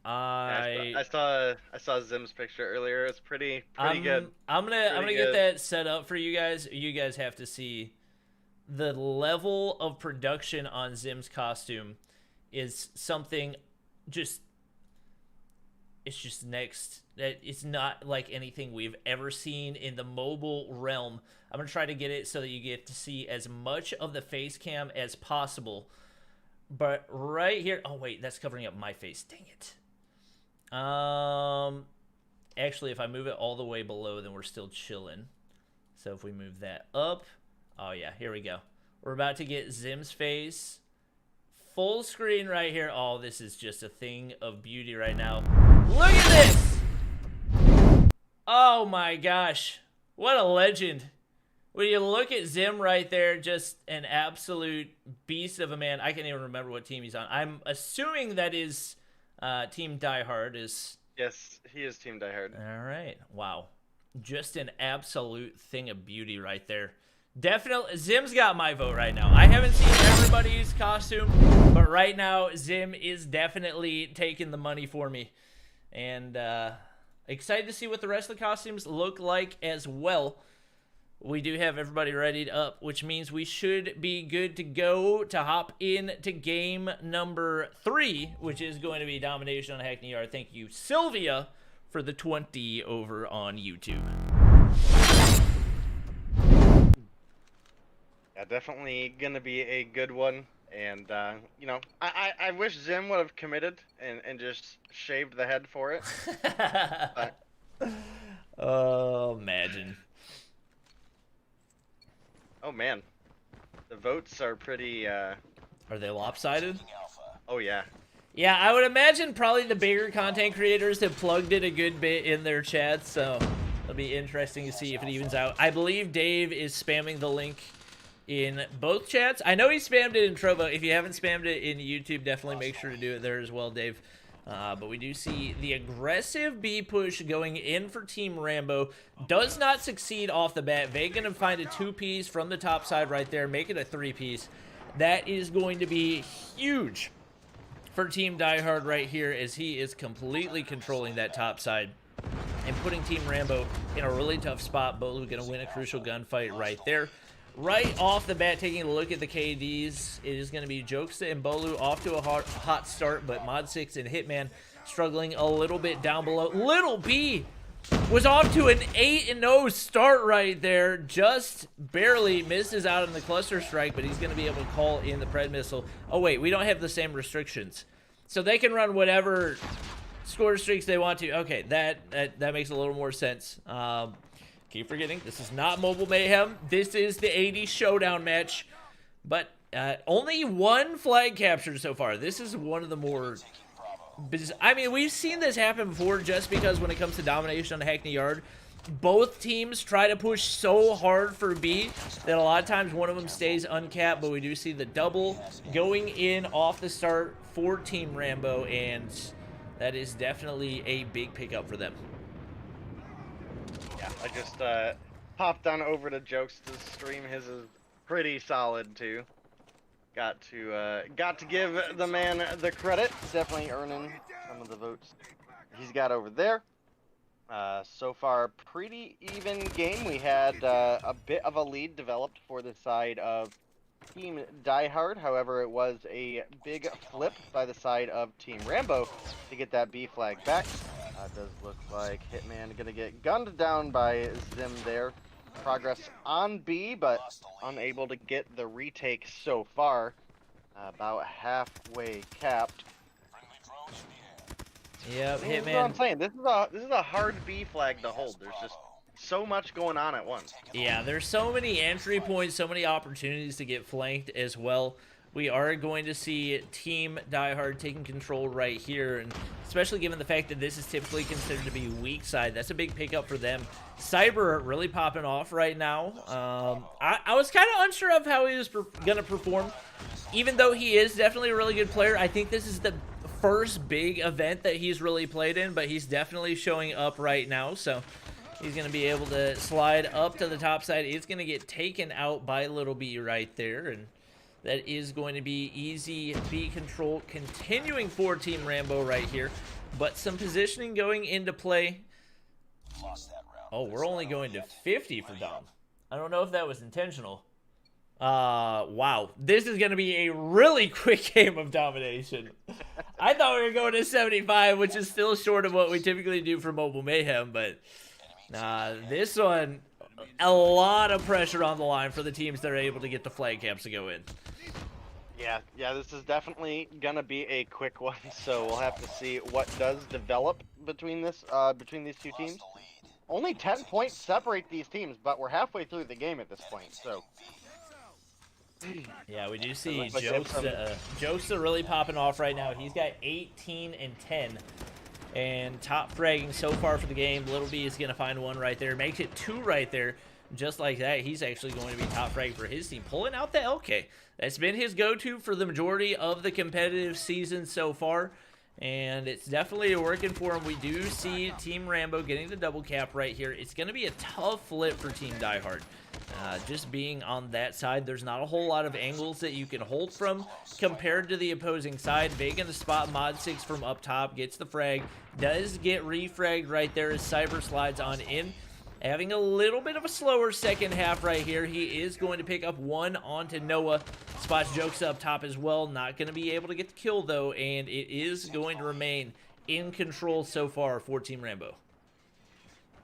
Speaker 2: I saw Zim's picture earlier. It's pretty good.
Speaker 1: I'm gonna get that set up for you guys. You guys have to see the level of production on Zim's costume is something it's just next. It's not like anything we've ever seen in the mobile realm. I'm gonna try to get it so that you get to see as much of the face cam as possible. But right here, oh wait, that's covering up my face. Dang it. Actually, if I move it all the way below, then we're still chilling. So if we move that up, oh yeah, here we go. We're about to get Zim's face full screen right here. Oh, this is just a thing of beauty right now. Look at this! Oh my gosh, what a legend. When you look at Zim right there, just an absolute beast of a man. I can't even remember what team he's on. I'm assuming that is Team Die Hard is...
Speaker 2: Yes, he is Team Die Hard.
Speaker 1: All right. Wow. Just an absolute thing of beauty right there. Definitely, Zim's got my vote right now. I haven't seen everybody's costume, but right now, Zim is definitely taking the money for me. And excited to see what the rest of the costumes look like as well. We do have everybody readied up, which means we should be good to go to hop into game number 3, which is going to be Domination on Hackney Yard. Thank you, Sylvia, for the 20 over on YouTube.
Speaker 2: Yeah, definitely going to be a good one. And, you know, I wish Zim would have committed and just shaved the head for it. But...
Speaker 1: Oh, imagine.
Speaker 2: Oh man, the votes are pretty.
Speaker 1: Are they lopsided?
Speaker 2: Oh yeah.
Speaker 1: Yeah, I would imagine probably the bigger content creators have plugged it a good bit in their chats, so it'll be interesting to see if it evens out. I believe Dave is spamming the link in both chats. I know he spammed it in Trovo. If you haven't spammed it in YouTube, definitely make sure to do it there as well, Dave. But we do see the aggressive B push going in for Team Rambo. Does not succeed off the bat. They going to find a 2-piece from the top side right there. Make it a 3-piece. That is going to be huge for Team Die Hard right here, as he is completely controlling that top side and putting Team Rambo in a really tough spot. Bolu going to win a crucial gunfight right there. Right off the bat, taking a look at the KDs, it is going to be Jokesta and Bolu off to a hot start, but Mod 6 and Hitman struggling a little bit down below. Little B was off to an 8-0 start right there. Just barely misses out on the cluster strike, but he's going to be able to call in the Pred missile. Oh, wait, we don't have the same restrictions. So they can run whatever score streaks they want to. Okay, that makes a little more sense. Keep forgetting, this is not Mobile Mayhem. This is the 80's showdown match. But only one flag capture so far. This is one of the more... I mean, we've seen this happen before, just because when it comes to domination on Hackney Yard, both teams try to push so hard for B that a lot of times one of them stays uncapped. But we do see the double going in off the start for Team Rambo, and that is definitely a big pickup for them.
Speaker 2: Yeah, I just popped on over to Jokesta's stream. His is pretty solid too. Got to give the man the credit. Definitely earning some of the votes he's got over there. So far, pretty even game. We had a bit of a lead developed for the side of Team Die Hard. However, it was a big flip by the side of Team Rambo to get that B flag back. It does look like Hitman gonna get gunned down by Zim there. Progress on B, but unable to get the retake so far. About halfway capped.
Speaker 1: Yep,
Speaker 2: This is what I'm saying. This is a hard B flag to hold. There's just so much going on at once.
Speaker 1: Yeah, there's so many entry points, so many opportunities to get flanked as well. We are going to see Team Die Hard taking control right here, and especially given the fact that this is typically considered to be weak side, that's a big pickup for them. Cyber really popping off right now. I was kind of unsure of how he was going to perform, even though he is definitely a really good player. I think this is the first big event that he's really played in, but he's definitely showing up right now, so He's going to be able to slide up to the top side. It's going to get taken out by Little B right there, and that is going to be easy B control continuing for Team Rambo right here. But some positioning going into play. Oh, we're only going to 50 for Dom. I don't know if that was intentional. Wow. This is going to be a really quick game of domination. I thought we were going to 75, which is still short of what we typically do for Mobile Mayhem, but this one, a lot of pressure on the line for the teams that are able to get the flag caps to go in.
Speaker 2: Yeah, this is definitely gonna be a quick one, so we'll have to see what does develop between these two teams. Only 10 points separate these teams, but we're halfway through the game at this point, so.
Speaker 1: Yeah, we do see Jokes really popping off right now. He's got 18 and 10. And top fragging so far for the game. Little B is going to find one right there. Makes it 2 right there. Just like that, he's actually going to be top fragging for his team. Pulling out the LK. That's been his go-to for the majority of the competitive season so far. And it's definitely working for him. We do see Team Rambo getting the double cap right here. It's going to be a tough flip for Team Diehard. Just being on that side, there's not a whole lot of angles that you can hold from compared to the opposing side. Big in the spot, Mod 6 from up top, gets the frag, does get refragged right there as Cyber slides on in. Having a little bit of a slower second half right here. He is going to pick up one onto Noah. Spots Jokes up top as well. Not going to be able to get the kill though, and it is going to remain in control so far for Team Rambo.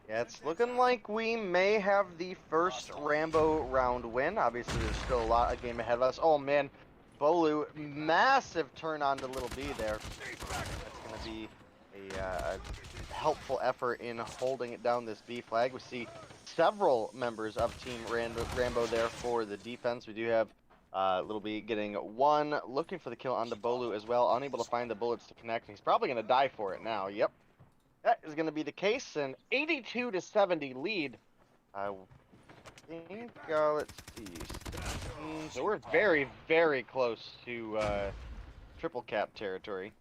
Speaker 2: Yeah, it's looking like we may have the first Rambo round win. Obviously, there's still a lot of game ahead of us. Oh, man. Bolu, massive turn on to Little B there. That's going to be a helpful effort in holding it down this B flag. We see several members of Team Rambo there for the defense. We do have Little B getting one, looking for the kill onto Bolu as well. Unable to find the bullets to connect. He's probably going to die for it now. Yep. That is going to be the case, an 82-70 lead. I think, let's see, so we're very, very close to triple cap territory.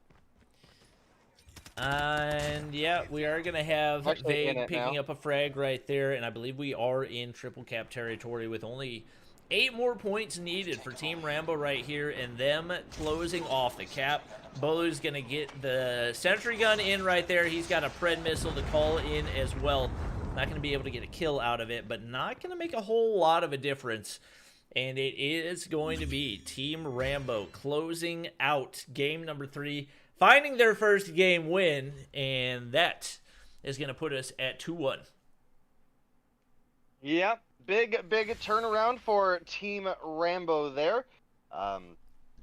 Speaker 1: And yeah, we are going to have Vague picking
Speaker 2: now.
Speaker 1: up a frag right there, and I believe we are in triple cap territory with only 8 more points needed for Team Rambo right here, and them closing off the cap. Bolu's going to get the sentry gun in right there. He's got a Pred missile to call in as well. Not going to be able to get a kill out of it, but not going to make a whole lot of a difference. And it is going to be Team Rambo closing out game number 3, finding their first game win, and that is going to put us at 2-1.
Speaker 2: Yep. Big turnaround for Team Rambo there.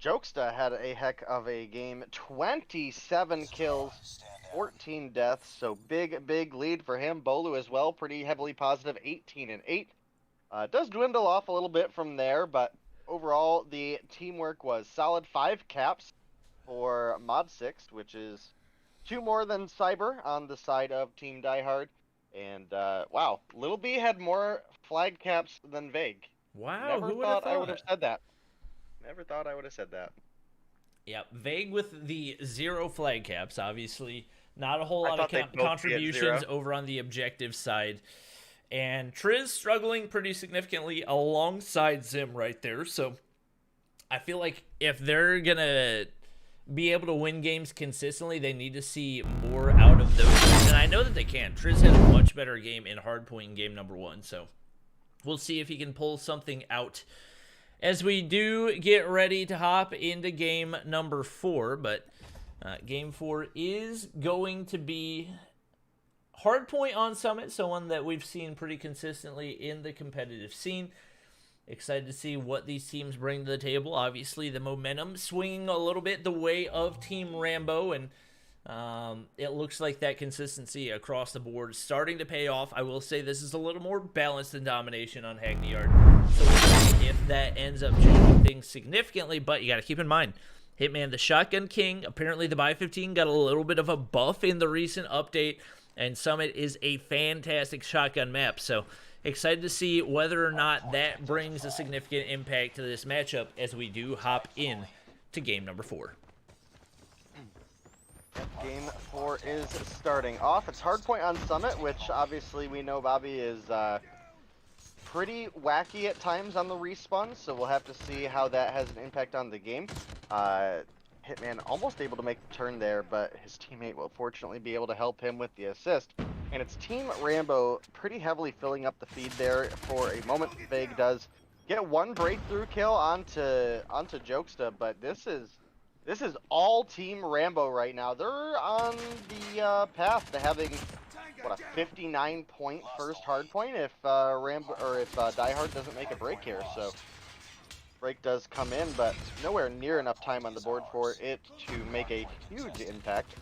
Speaker 2: Jokesta had a heck of a game. 27 kills, 14 deaths, so big lead for him. Bolu as well, pretty heavily positive, 18 and 8. Does dwindle off a little bit from there, but overall the teamwork was solid. 5 caps for Mod 6, which is 2 more than Cyber on the side of Team Diehard. And, wow, Little B had more flag caps than Vague.
Speaker 1: Wow,
Speaker 2: Never
Speaker 1: who would
Speaker 2: thought
Speaker 1: have
Speaker 2: I would have said that. Never thought I would have said that.
Speaker 1: Yeah, Vague with the 0 flag caps, obviously. Not a whole lot of
Speaker 2: thought
Speaker 1: contributions over on the objective side. And Triz struggling pretty significantly alongside Zim right there. So I feel like if they're going to be able to win games consistently, they need to see more out of those games. And I know that they can. Triz had a much better game in Hardpoint in game number 1. So we'll see if he can pull something out as we do get ready to hop into game number 4. But game 4 is going to be Hardpoint on Summit, so one that we've seen pretty consistently in the competitive scene. Excited to see what these teams bring to the table. Obviously, the momentum swinging a little bit the way of Team Rambo, and it looks like that consistency across the board is starting to pay off. I will say this is a little more balanced than domination on Hackney Yard, so we'll see if that ends up changing things significantly, but you got to keep in mind, Hitman, the Shotgun King, apparently the Buy 15 got a little bit of a buff in the recent update, and Summit is a fantastic shotgun map, so excited to see whether or not that brings a significant impact to this matchup as we do hop in to game number 4.
Speaker 2: Game 4 is starting off. It's Hardpoint on Summit, which obviously we know Bobby is pretty wacky at times on the respawn, so we'll have to see how that has an impact on the game. Hitman almost able to make the turn there, but his teammate will fortunately be able to help him with the assist. And it's Team Rambo pretty heavily filling up the feed there for a moment. Vague does get one breakthrough kill onto Jokesta, but this is all Team Rambo right now. They're on the path to having what, a 59-point first hardpoint if Die Hard doesn't make a break here. So break does come in, but nowhere near enough time on the board for it to make a huge impact.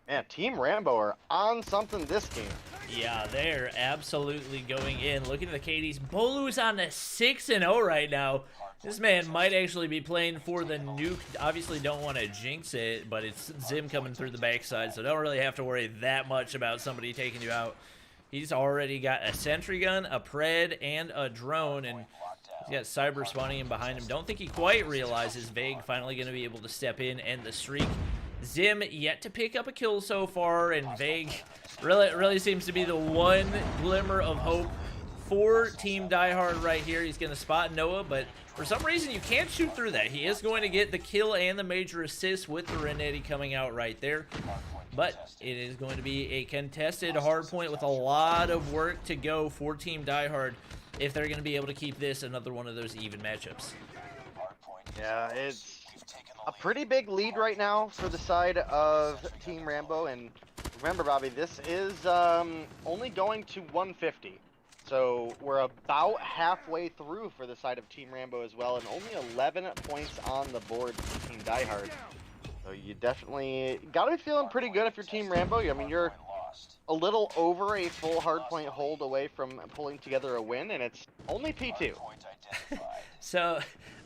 Speaker 2: Man, Team Rambo are on something this game.
Speaker 1: Yeah, they're absolutely going in. Looking at the KDs, Bolu's on a 6-0 right now. This man might actually be playing for the nuke. Obviously don't want to jinx it, but it's Zim coming through the backside, so don't really have to worry that much about somebody taking you out. He's already got a sentry gun, a pred, and a drone, and he's got Cyber spawning in behind him. Don't think he quite realizes Vague finally going to be able to step in and the streak. Zim yet to pick up a kill so far, and Vague really seems to be the one glimmer of hope for Team Die Hard right here. He's going to spot Noah, but for some reason you can't shoot through that. He is going to get the kill and the major assist with the Renetti coming out right there. But it is going to be a contested hardpoint with a lot of work to go for Team Die Hard if they're going to be able to keep this another one of those even matchups.
Speaker 2: Yeah, it's a pretty big lead right now for the side of Team Rambo, and remember, Bobby, this is only going to 150. So we're about halfway through for the side of Team Rambo as well, and only 11 points on the board for Team Die Hard. So you definitely gotta be feeling pretty good if you're Team Rambo. I mean, you're a little over a full hardpoint hold away from pulling together a win, and it's only P2.
Speaker 1: So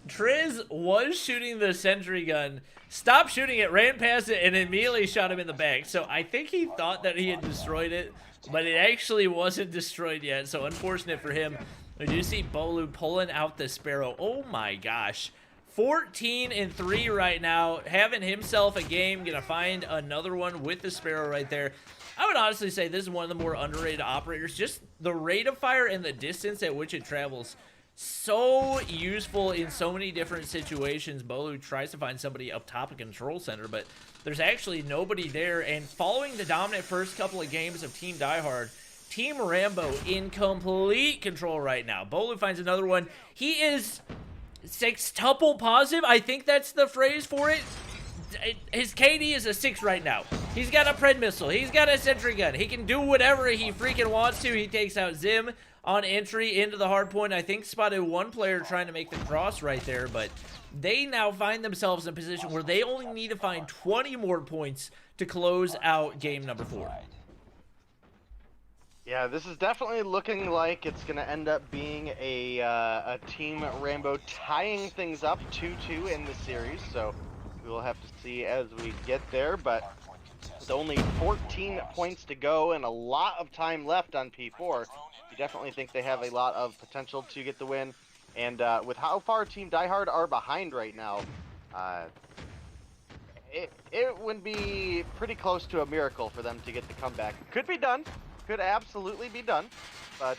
Speaker 1: Triz was shooting the sentry gun, stopped shooting it, ran past it, and immediately shot him in the back. So I think he thought that he had destroyed it, but it actually wasn't destroyed yet. So unfortunate for him. We do see Bolu pulling out the Sparrow. Oh my gosh. 14-3 right now, having himself a game, gonna find another one with the Sparrow right there. I would honestly say this is one of the more underrated operators. Just the rate of fire and the distance at which it travels, so useful in so many different situations. Bolu tries to find somebody up top of control center, but there's actually nobody there. And following the dominant first couple of games of Team Die Hard, Team Rambo in complete control right now. Bolu finds another one. He is sextuple positive. I think that's the phrase for it. His KD is a 6 right now. He's got a pred missile. He's got a sentry gun. He can do whatever he freaking wants to. He takes out Zim on entry into the hard point. I think spotted one player trying to make the cross right there, but they now find themselves in a position where they only need to find 20 more points to close out game number 4.
Speaker 2: Yeah, this is definitely looking like it's going to end up being a Team Rambo tying things up 2-2 in the series, so we will have to see as we get there, but with only 14 points to go and a lot of time left on P4, you definitely think they have a lot of potential to get the win. And with how far Team Die Hard are behind right now, it would be pretty close to a miracle for them to get the comeback. Could be done. Could absolutely be done, but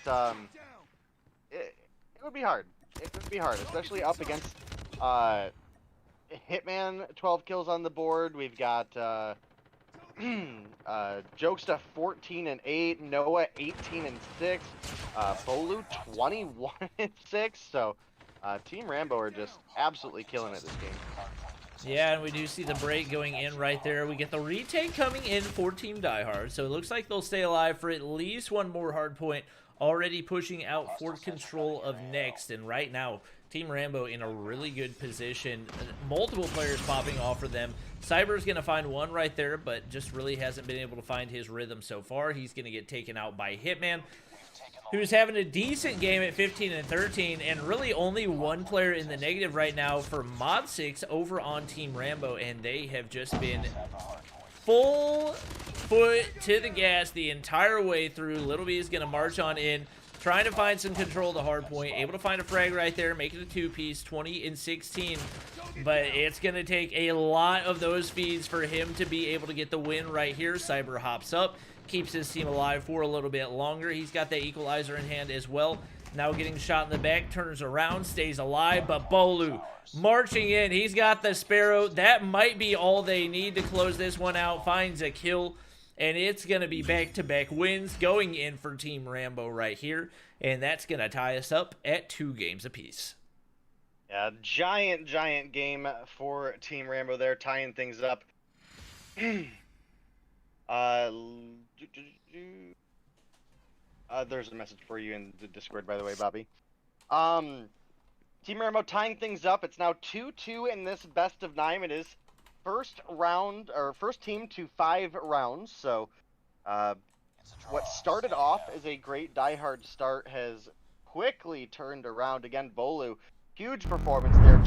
Speaker 2: it would be hard. It would be hard, especially up against Hitman, 12 kills on the board. We've got Jokesta 14-8, Noah 18-6, Bolu 21-6. So Team Rambo are just absolutely killing it this game.
Speaker 1: Yeah, and we do see the break going in right there. We get the retake coming in for Team Die Hard, so it looks like they'll stay alive for at least one more hard point, already pushing out for control of next. And right now, Team Rambo in a really good position. Multiple players popping off for them. Cyber's going to find one right there, but just really hasn't been able to find his rhythm so far. He's going to get taken out by Hitman, who's having a decent game at 15-13, and really only one player in the negative right now for Mod 6 over on Team Rambo, and they have just been full foot to the gas the entire way through. Little B is going to march on in, trying to find some control of the hard point, able to find a frag right there, make it a two-piece, 20 and 16. But it's going to take a lot of those feeds for him to be able to get the win right here. Cyber hops up, keeps his team alive for a little bit longer. He's got that equalizer in hand as well. Now getting shot in the back, turns around, stays alive, but Bolu marching in. He's got the Sparrow. That might be all they need to close this one out. Finds a kill, and it's going to be back-to-back wins going in for Team Rambo right here, and that's going to tie us up at 2 games apiece.
Speaker 2: Yeah, giant game for Team Rambo there, tying things up. There's a message for you in the Discord, by the way, Bobby. Team Rambo tying things up. It's now 2-2 in this best of 9. It is first team to 5 rounds. So, what started off as a great diehard start has quickly turned around. Again, Bolu, huge performance there,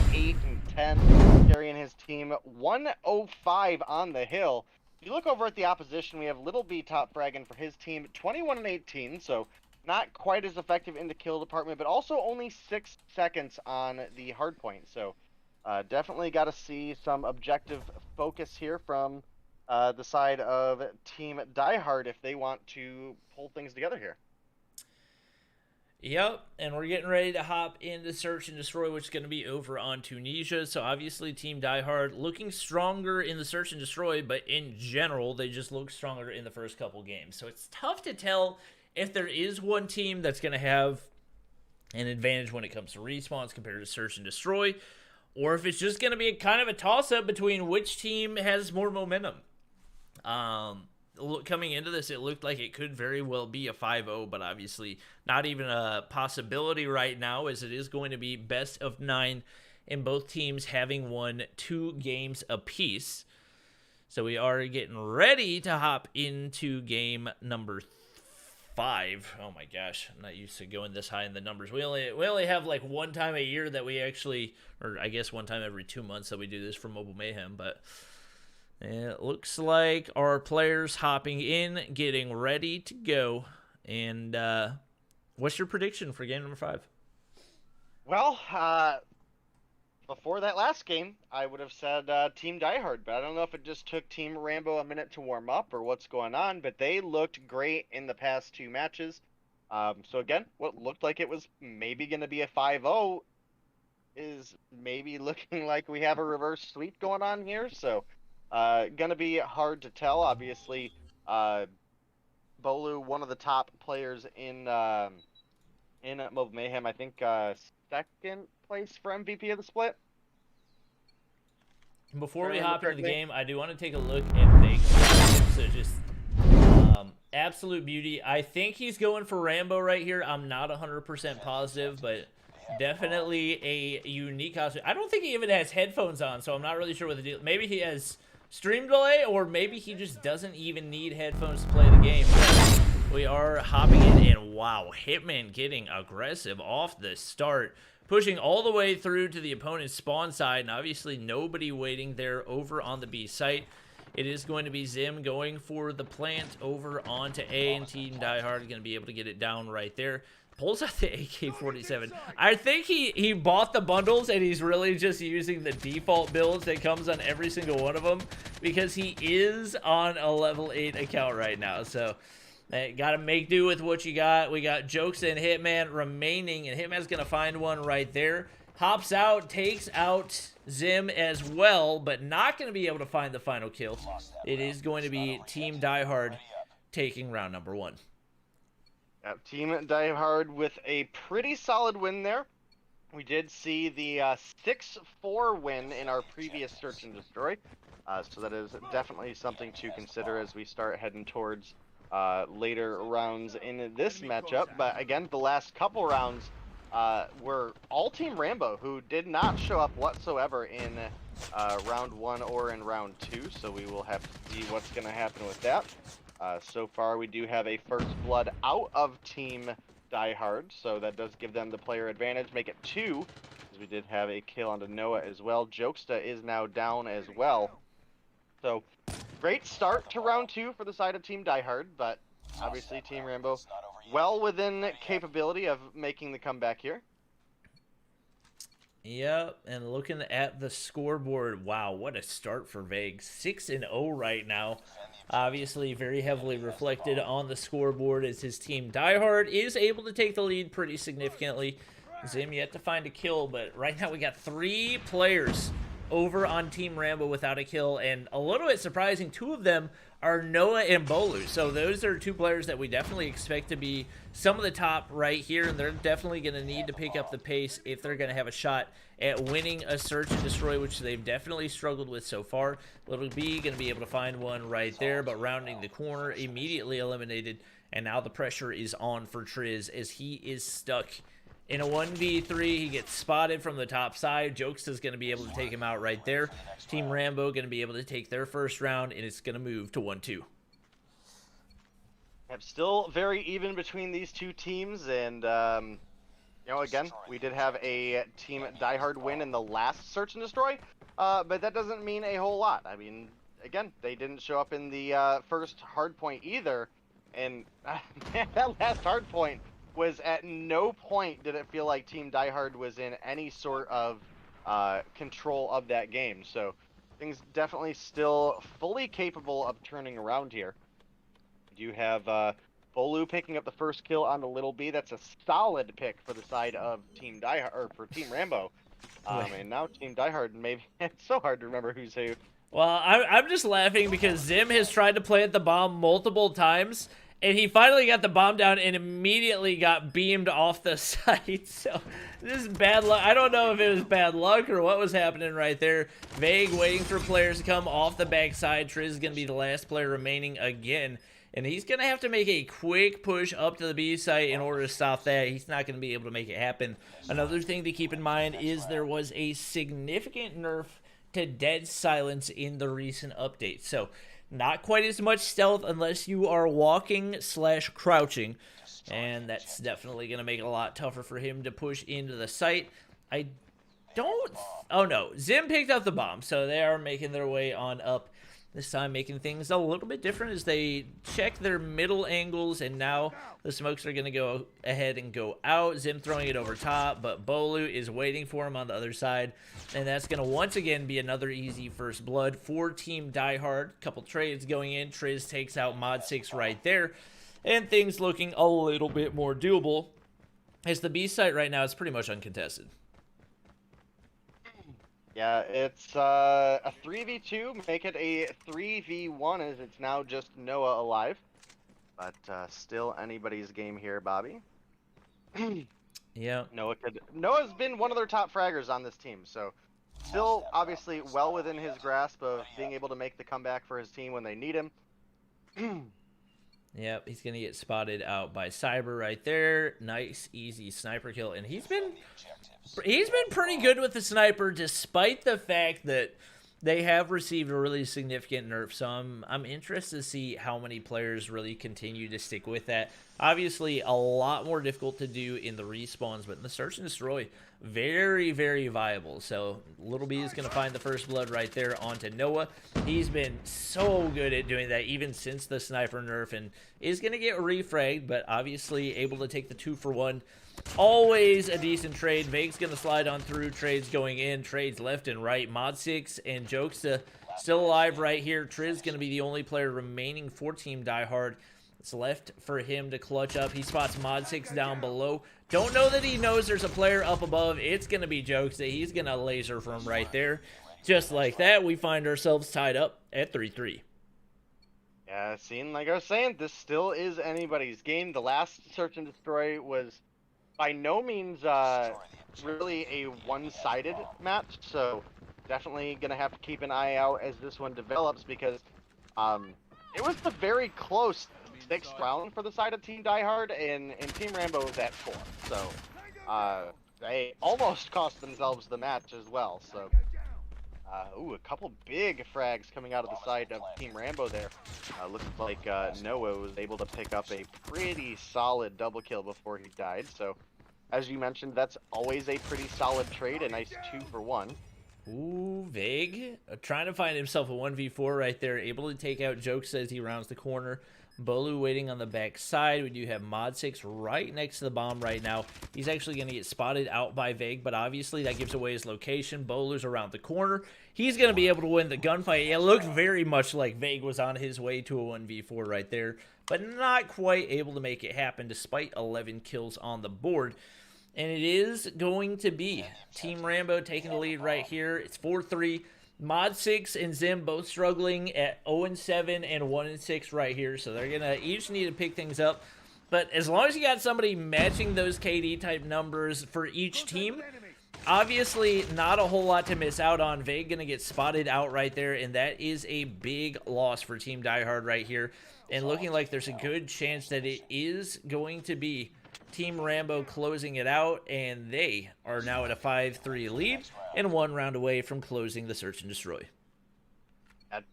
Speaker 2: 28 and 10, carrying his team 105 on the hill. If you look over at the opposition, we have Little B top fragging for his team, 21 and 18, so not quite as effective in the kill department, but also only 6 seconds on the hard point. So definitely got to see some objective focus here from the side of Team Diehard if they want to pull things together here.
Speaker 1: Yep, and we're getting ready to hop into Search and Destroy, which is going to be over on Tunisia. So obviously Team Diehard looking stronger in the Search and Destroy, but in general, they just look stronger in the first couple games. So it's tough to tell if there is one team that's going to have an advantage when it comes to respawns compared to Search and Destroy, or if it's just going to be kind of a toss-up between which team has more momentum. Coming into this, it looked like it could very well be a 5-0, but obviously not even a possibility right now, as it is going to be best of 9 and both teams having won 2 games apiece. So we are getting ready to hop into game number 5. Oh my gosh, I'm not used to going this high in the numbers. We only have like one time a year that we actually, or I guess one time every 2 months that we do this for Mobile Mayhem, but it looks like our players hopping in, getting ready to go. And what's your prediction for game number 5?
Speaker 2: Well, before that last game, I would have said Team Diehard, but I don't know if it just took Team Rambo a minute to warm up or what's going on, but they looked great in the past 2 matches. So again, what looked like it was maybe going to be a 5-0 is maybe looking like we have a reverse sweep going on here, so gonna be hard to tell. Obviously, Bolu, one of the top players in Mobile Mayhem. I think 2nd place for MVP of the split.
Speaker 1: Before we hop into the game, I do want to take a look at Vegas. So just absolute beauty. I think he's going for Rambo right here. I'm not 100% positive, but definitely a unique costume. I don't think he even has headphones on, so I'm not really sure what the deal. Maybe he has stream delay, or maybe he just doesn't even need headphones to play the game. But we are hopping in, and wow, Hitman getting aggressive off the start, pushing all the way through to the opponent's spawn side, and obviously nobody waiting there over on the B site. It is going to be Zim going for the plant over onto A, and Team Diehard going to be able to get it down right there. Pulls out the AK-47. I think he bought the bundles and he's really just using the default builds that comes on every single one of them, because he is on a level 8 account right now. So got to make do with what you got. We got Jokes and Hitman remaining, and Hitman's going to find one right there. Hops out, takes out Zim as well, but not going to be able to find the final kill. It is going to be Team Diehard taking round number 1.
Speaker 2: Team Diehard with a pretty solid win there. We did see the 6-4 win in our previous Search and Destroy, so that is definitely something to consider as we start heading towards later rounds in this matchup. But again, the last couple rounds were all Team Rambo, who did not show up whatsoever in round 1 or in round 2, so we will have to see what's going to happen with that. So far, we do have a first blood out of Team Diehard, so that does give them the player advantage, make it 2, because we did have a kill onto Noah as well. Jokesta is now down as well. So, great start to round 2 for the side of Team Diehard, but obviously Team Rambo well within capability of making the comeback here.
Speaker 1: Yep, and looking at the scoreboard, wow, what a start for Vague. 6-0 right now. Obviously, very heavily reflected on the scoreboard as his team Diehard is able to take the lead pretty significantly. Zim yet to find a kill, but right now we got 3 players over on Team Rambo without a kill, and a little bit surprising, 2 of them are Noah and Bolu. So those are 2 players that we definitely expect to be some of the top right here, and they're definitely going to need to pick up the pace if they're going to have a shot at winning a search and destroy, which they've definitely struggled with so far. Little B going to be able to find one right there, but rounding the corner, immediately eliminated, and now the pressure is on for Triz as he is stuck in a 1v3. He gets spotted from the top side. Jokes is going to be able to take him out right there. Team Rambo going to be able to take their first round, and it's going to move to 1-2.
Speaker 2: Still very even between these 2 teams, and you know, again, we did have a Team Diehard win in the last Search and Destroy, but that doesn't mean a whole lot. I mean, again, they didn't show up in the first hardpoint either, and that last hardpoint was at no point did it feel like Team Diehard was in any sort of control of that game. So things definitely still fully capable of turning around here. You have Bolu picking up the first kill on the Little B. That's a solid pick for the side of Team Diehard, or for Team Rambo. And now Team Diehard, maybe it's so hard to remember who's who.
Speaker 1: Well, I'm just laughing because Zim has tried to plant the bomb multiple times, and he finally got the bomb down and immediately got beamed off the site. So this is bad luck. I don't know if it was bad luck or what was happening right there. Vague waiting for players to come off the backside. Triz is going to be the last player remaining again. And he's going to have to make a quick push up to the B site in order to stop that. He's not going to be able to make it happen. Another thing to keep in mind is there was a significant nerf to dead silence in the recent update. So not quite as much stealth unless you are walking / crouching. And that's definitely going to make it a lot tougher for him to push into the site. I don't... Oh, no. Zim picked up the bomb, so they are making their way on up. This time making things a little bit different as they check their middle angles, and now the smokes are going to go ahead and go out. Zim throwing it over top, but Bolu is waiting for him on the other side, and that's going to once again be another easy first blood for Team Diehard. Couple trades going in. Triz takes out Mod 6 right there, and things looking a little bit more doable as the B site right now is pretty much uncontested.
Speaker 2: Yeah, it's a 3v2, make it a 3v1 as it's now just Noah alive. But still anybody's game here, Bobby.
Speaker 1: Yeah.
Speaker 2: Noah's been one of their top fraggers on this team, so still obviously well within his grasp of being able to make the comeback for his team when they need him.
Speaker 1: Yep, he's going to get spotted out by Cyber right there. Nice, easy sniper kill. And he's been pretty good with the sniper despite the fact that they have received a really significant nerf. So I'm interested to see how many players really continue to stick with that. Obviously, a lot more difficult to do in the respawns, but in the search and destroy, very, very viable. So Little B is going to find the first blood right there onto Noah. He's been so good at doing that even since the sniper nerf, and is going to get refragged, but obviously able to take the 2-for-1. Always a decent trade. Vague's going to slide on through. Trades going in. Trades left and right. Mod 6 and Jokesta still alive right here. Triz going to be the only player remaining for Team Diehard. It's left for him to clutch up. He spots Mod 6 down below. Don't know that he knows there's a player up above. It's going to be Jokesta. He's going to laser from right there. Just like that, we find ourselves tied up at 3-3.
Speaker 2: Yeah, seeing like I was saying, this still is anybody's game. The last search and destroy was by no means really a one-sided match, so definitely gonna have to keep an eye out as this one develops, because it was the very close 6th round for the side of Team Diehard, and Team Rambo was at 4, so they almost cost themselves the match as well. So ooh, a couple big frags coming out of the side of Team Rambo there. Looks like Noah was able to pick up a pretty solid double kill before he died. So, as you mentioned, that's always a pretty solid trade, a nice 2-for-1.
Speaker 1: Ooh, Vague. Trying to find himself a 1v4 right there. Able to take out Jokes as he rounds the corner. Bolu waiting on the back side. We do have Mod 6 right next to the bomb right now. He's actually going to get spotted out by Vague, but obviously that gives away his location. Bolu's around the corner. He's going to be able to win the gunfight. It looked very much like Vague was on his way to a 1v4 right there, but not quite able to make it happen despite 11 kills on the board. And it is going to be Team Rambo taking the lead right here. It's 4-3. Mod 6 and Zim both struggling at 0-7 and 1-6 right here. So they're going to each need to pick things up. But as long as you got somebody matching those KD type numbers for each team, obviously not a whole lot to miss out on. Vague going to get spotted out right there. And that is a big loss for Team Die Hard right here. And looking like there's a good chance that it is going to be Team Rambo closing it out, and they are now at a 5-3 lead and 1 round away from closing the search and destroy.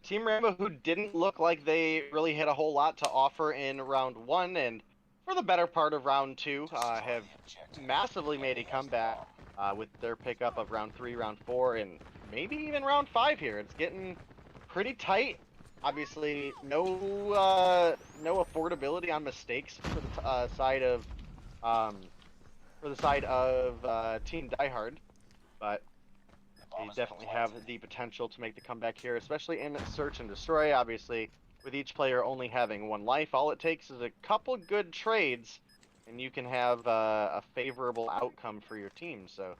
Speaker 2: Team Rambo, who didn't look like they really had a whole lot to offer in round 1, and for the better part of round 2, have massively made a comeback with their pickup of round 3, round 4, and maybe even round 5 here. It's getting pretty tight. Obviously, no affordability on mistakes for the side of Team Die Hard, but they definitely have the potential to make the comeback here, especially in Search and Destroy. Obviously, with each player only having 1 life, all it takes is a couple good trades, and you can have a favorable outcome for your team. So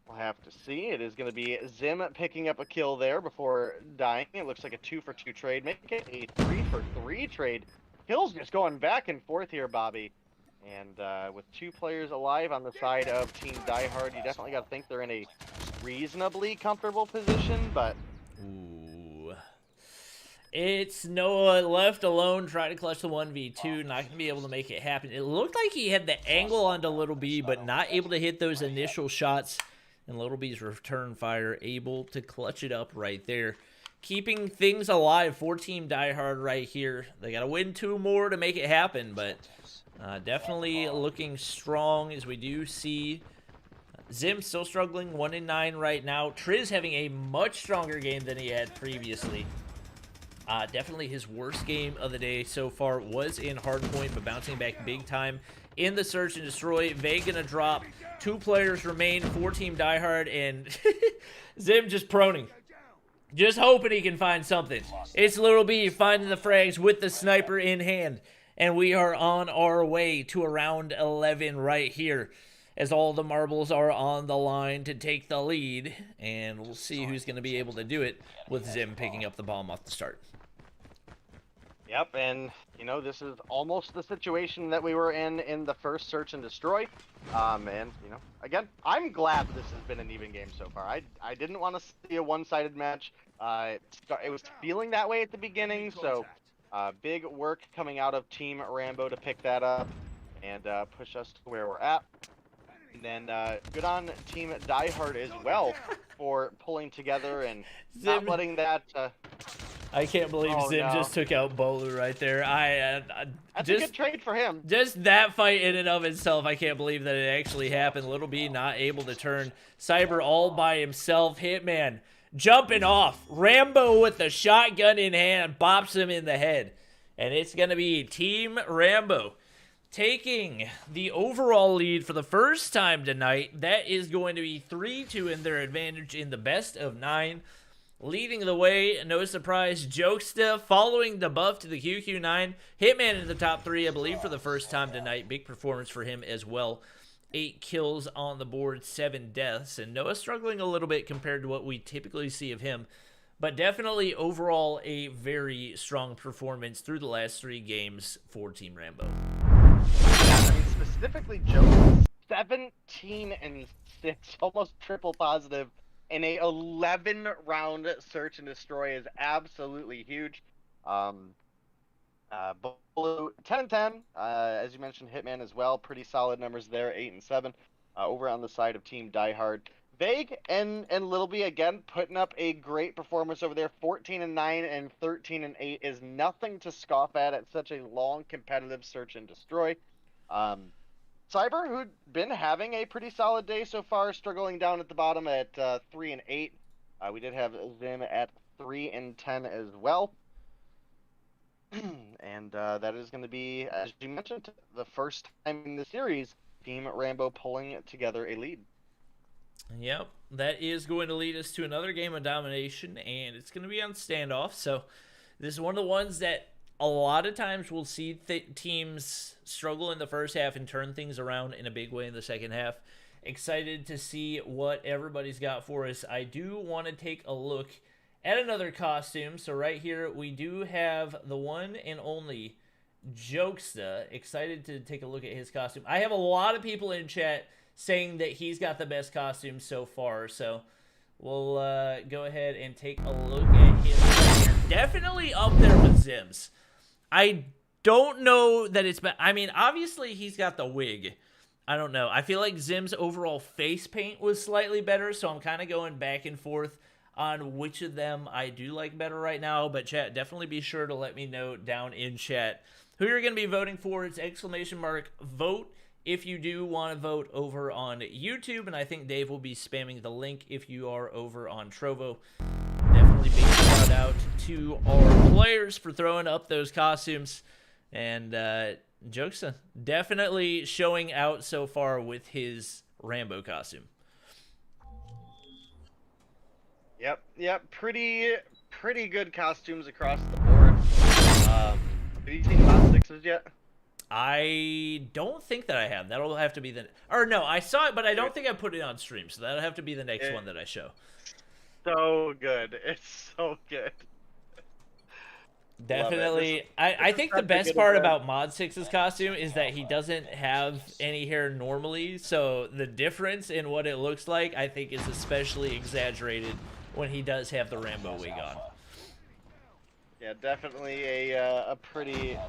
Speaker 2: we'll have to see. It is going to be Zim picking up a kill there before dying. It looks like a 2-for-2 trade. Make it a 3-for-3 trade. Kills just going back and forth here, Bobby. And with 2 players alive on the side of Team Die Hard, you definitely got to think they're in a reasonably comfortable position, but...
Speaker 1: Ooh. It's Noah left alone, trying to clutch the 1v2, not going to be able to make it happen. It looked like he had the angle onto Little B, but not able to hit those initial shots. And Little B's return fire able to clutch it up right there. Keeping things alive for Team Die Hard right here. They got to win 2 more to make it happen, but... definitely looking strong as we do see Zim still struggling 1-9 right now. Triz having a much stronger game than he had previously. Definitely his worst game of the day so far was in Hardpoint, but bouncing back big time in the Search and Destroy. Vague gonna drop. 2 players remain for Team Die Hard, and Zim just proning. Just hoping he can find something. It's Little B finding the frags with the sniper in hand. And we are on our way to around 11 right here, as all the marbles are on the line to take the lead. And we'll see who's going to be able to do it with Zim picking up the bomb off the start.
Speaker 2: Yep, and, you know, this is almost the situation that we were in the first Search and Destroy. And, you know, again, I'm glad this has been an even game so far. I didn't want to see a one-sided match. It was feeling that way at the beginning, so... big work coming out of Team Rambo to pick that up and push us to where we're at. And then good on Team Die Hard as well for pulling together and not letting that...
Speaker 1: I can't believe Zim just took out Bolu right there.
Speaker 2: That's a good trade for him.
Speaker 1: Just that fight in and of itself, I can't believe that it actually happened. Little B not able to turn. Cyber all by himself. Hitman jumping off. Rambo with the shotgun in hand bops him in the head. And it's going to be Team Rambo taking the overall lead for the first time tonight. That is going to be 3-2 in their advantage in the best of 9. Leading the way, no surprise, Jokesta following the buff to the QQ9. Hitman in the top 3, I believe, for the first time tonight. Big performance for him as well. 8 kills on the board, 7 deaths. And Noah struggling a little bit compared to what we typically see of him. But definitely overall a very strong performance through the last 3 games for Team Rambo.
Speaker 2: I mean, specifically Jokesta, 17-6, almost triple positive. In a 11-round Search and Destroy is absolutely huge. Blue 10-10, as you mentioned, Hitman as well. Pretty solid numbers there, 8-7. Over on the side of Team Die Hard, Vague and Little B again putting up a great performance over there. 14-9 and 13-8 is nothing to scoff at such a long competitive Search and Destroy. Cyber, who'd been having a pretty solid day so far, struggling down at the bottom at 3-8. We did have Zim at 3-10 as well. And that is going to be, as you mentioned, the first time in the series, Team Rambo pulling together a lead.
Speaker 1: Yep, that is going to lead us to another game of domination, and it's going to be on standoff. So this is one of the ones that a lot of times we'll see teams struggle in the first half and turn things around in a big way in the second half. Excited to see what everybody's got for us. I do want to take a look at another costume. So right here we do have the one and only Jokesta. Excited to take a look at his costume. I have a lot of people in chat saying that he's got the best costume so far. So we'll go ahead and take a look at him. Definitely up there with Zim's. I don't know that it's... I mean, obviously he's got the wig. I don't know. I feel like Zim's overall face paint was slightly better, so I'm kind of going back and forth on which of them I do like better right now. But chat, definitely be sure to let me know down in chat who you're going to be voting for. It's !vote if you do want to vote over on YouTube, and I think Dave will be spamming the link if you are over on Trovo. Definitely big shout out to our players for throwing up those costumes, and Jokesa definitely showing out so far with his Rambo costume.
Speaker 2: Yep, pretty good costumes across the board. Have you seen Mod 6s yet?
Speaker 1: I don't think that I have. That'll have to be the... Or no, I saw it, but I don't think I put it on stream, so that'll have to be the next one that I show.
Speaker 2: So good. It's so good.
Speaker 1: Definitely. I think the best part about Mod 6's costume is that he doesn't have any hair normally, so the difference in what it looks like, I think, is especially exaggerated when he does have the Rambo wig on.
Speaker 2: Yeah, definitely a pretty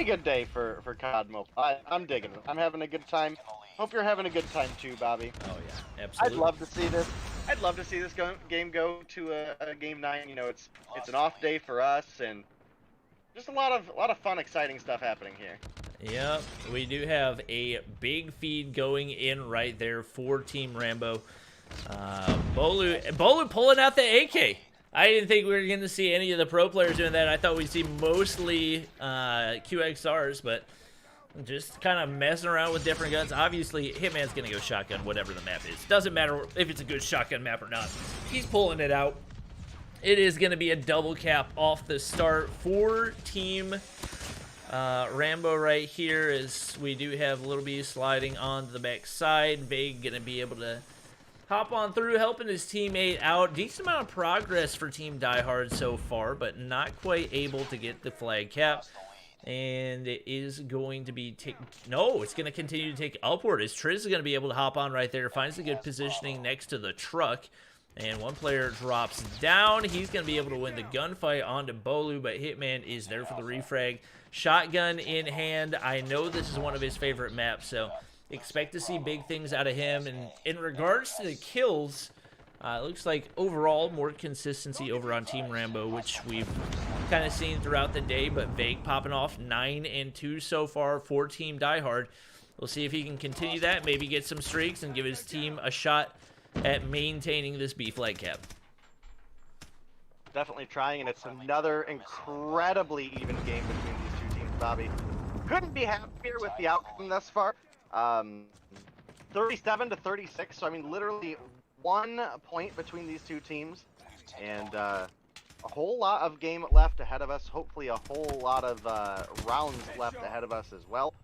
Speaker 2: good day for COD Mobile. I'm digging it. I'm having a good time. Hope you're having a good time too, Bobby.
Speaker 1: Oh yeah, absolutely.
Speaker 2: I'd love to see this. I'd love to see this game go to a game 9. You know, it's an off day for us, and just a lot of fun, exciting stuff happening here.
Speaker 1: Yep, we do have a big feed going in right there for Team Rambo. Bolu pulling out the AK. I didn't think we were going to see any of the pro players doing that. I thought we'd see mostly QXRs, but just kind of messing around with different guns. Obviously, Hitman's going to go shotgun, whatever the map is. Doesn't matter if it's a good shotgun map or not. He's pulling it out. It is going to be a double cap off the start for Team Rambo right here, as we do have Little B sliding on the back side. Vague going to be able to hop on through, helping his teammate out. Decent amount of progress for Team Die Hard so far, but not quite able to get the flag cap. And it is going to be no, it's going to continue to take upward, as Triz is going to be able to hop on right there. Finds a good positioning next to the truck. And one player drops down. He's going to be able to win the gunfight onto Bolu, but Hitman is there for the refrag. Shotgun in hand. I know this is one of his favorite maps, so expect to see big things out of him. And in regards to the kills, it looks like overall more consistency over on Team Rambo, which we've kind of seen throughout the day, but Vague popping off 9 and 2 so far for Team Die Hard. We'll see if he can continue that, maybe get some streaks and give his team a shot at maintaining this B flag cap.
Speaker 2: Definitely trying, and it's another incredibly even game between these two teams, Bobby. Couldn't be happier with the outcome thus far. 37 to 36, so I mean literally 1 point between these two teams, and a whole lot of game left ahead of us. Hopefully a whole lot of rounds left ahead of us as well.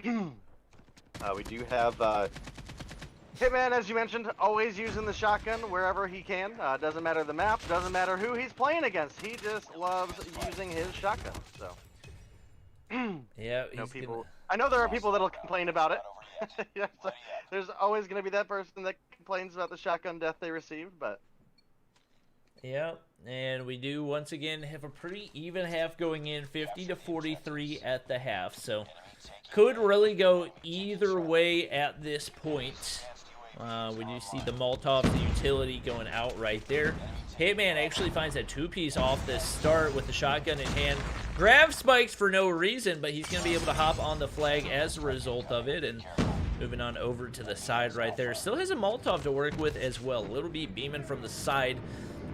Speaker 2: We do have Hitman, as you mentioned, always using the shotgun wherever he can. Doesn't matter the map, doesn't matter who he's playing against. He just loves using his shotgun. So,
Speaker 1: yeah,
Speaker 2: I know there are people that'll complain about it. Yeah, so there's always going to be that person that complains about the shotgun death they received, but.
Speaker 1: Yep, and we do once again have a pretty even half going in, 50 to 43 at the half. So, could really go either way at this point. We do see the Molotov, the utility going out right there. Hitman actually finds a 2-piece off the start with the shotgun in hand. Grabs spikes for no reason, but he's going to be able to hop on the flag as a result of it. And moving on over to the side right there. Still has a Molotov to work with as well. Little B beaming from the side,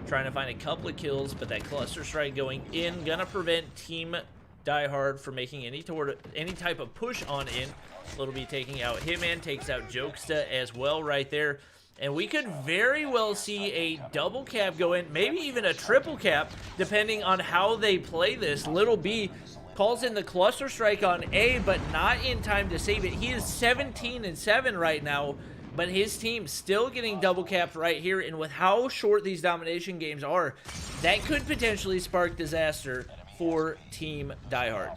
Speaker 1: trying to find a couple of kills, but that cluster strike going in. Gonna prevent Team Die Hard for making any type of push on in. Little B taking out Hitman, takes out Jokesta as well right there. And we could very well see a double cap go in, maybe even a triple cap, depending on how they play this. Little B calls in the cluster strike on A, but not in time to save it. He is 17-7 right now, but his team still getting double capped right here. And with how short these domination games are, that could potentially spark disaster for Team Die Hard.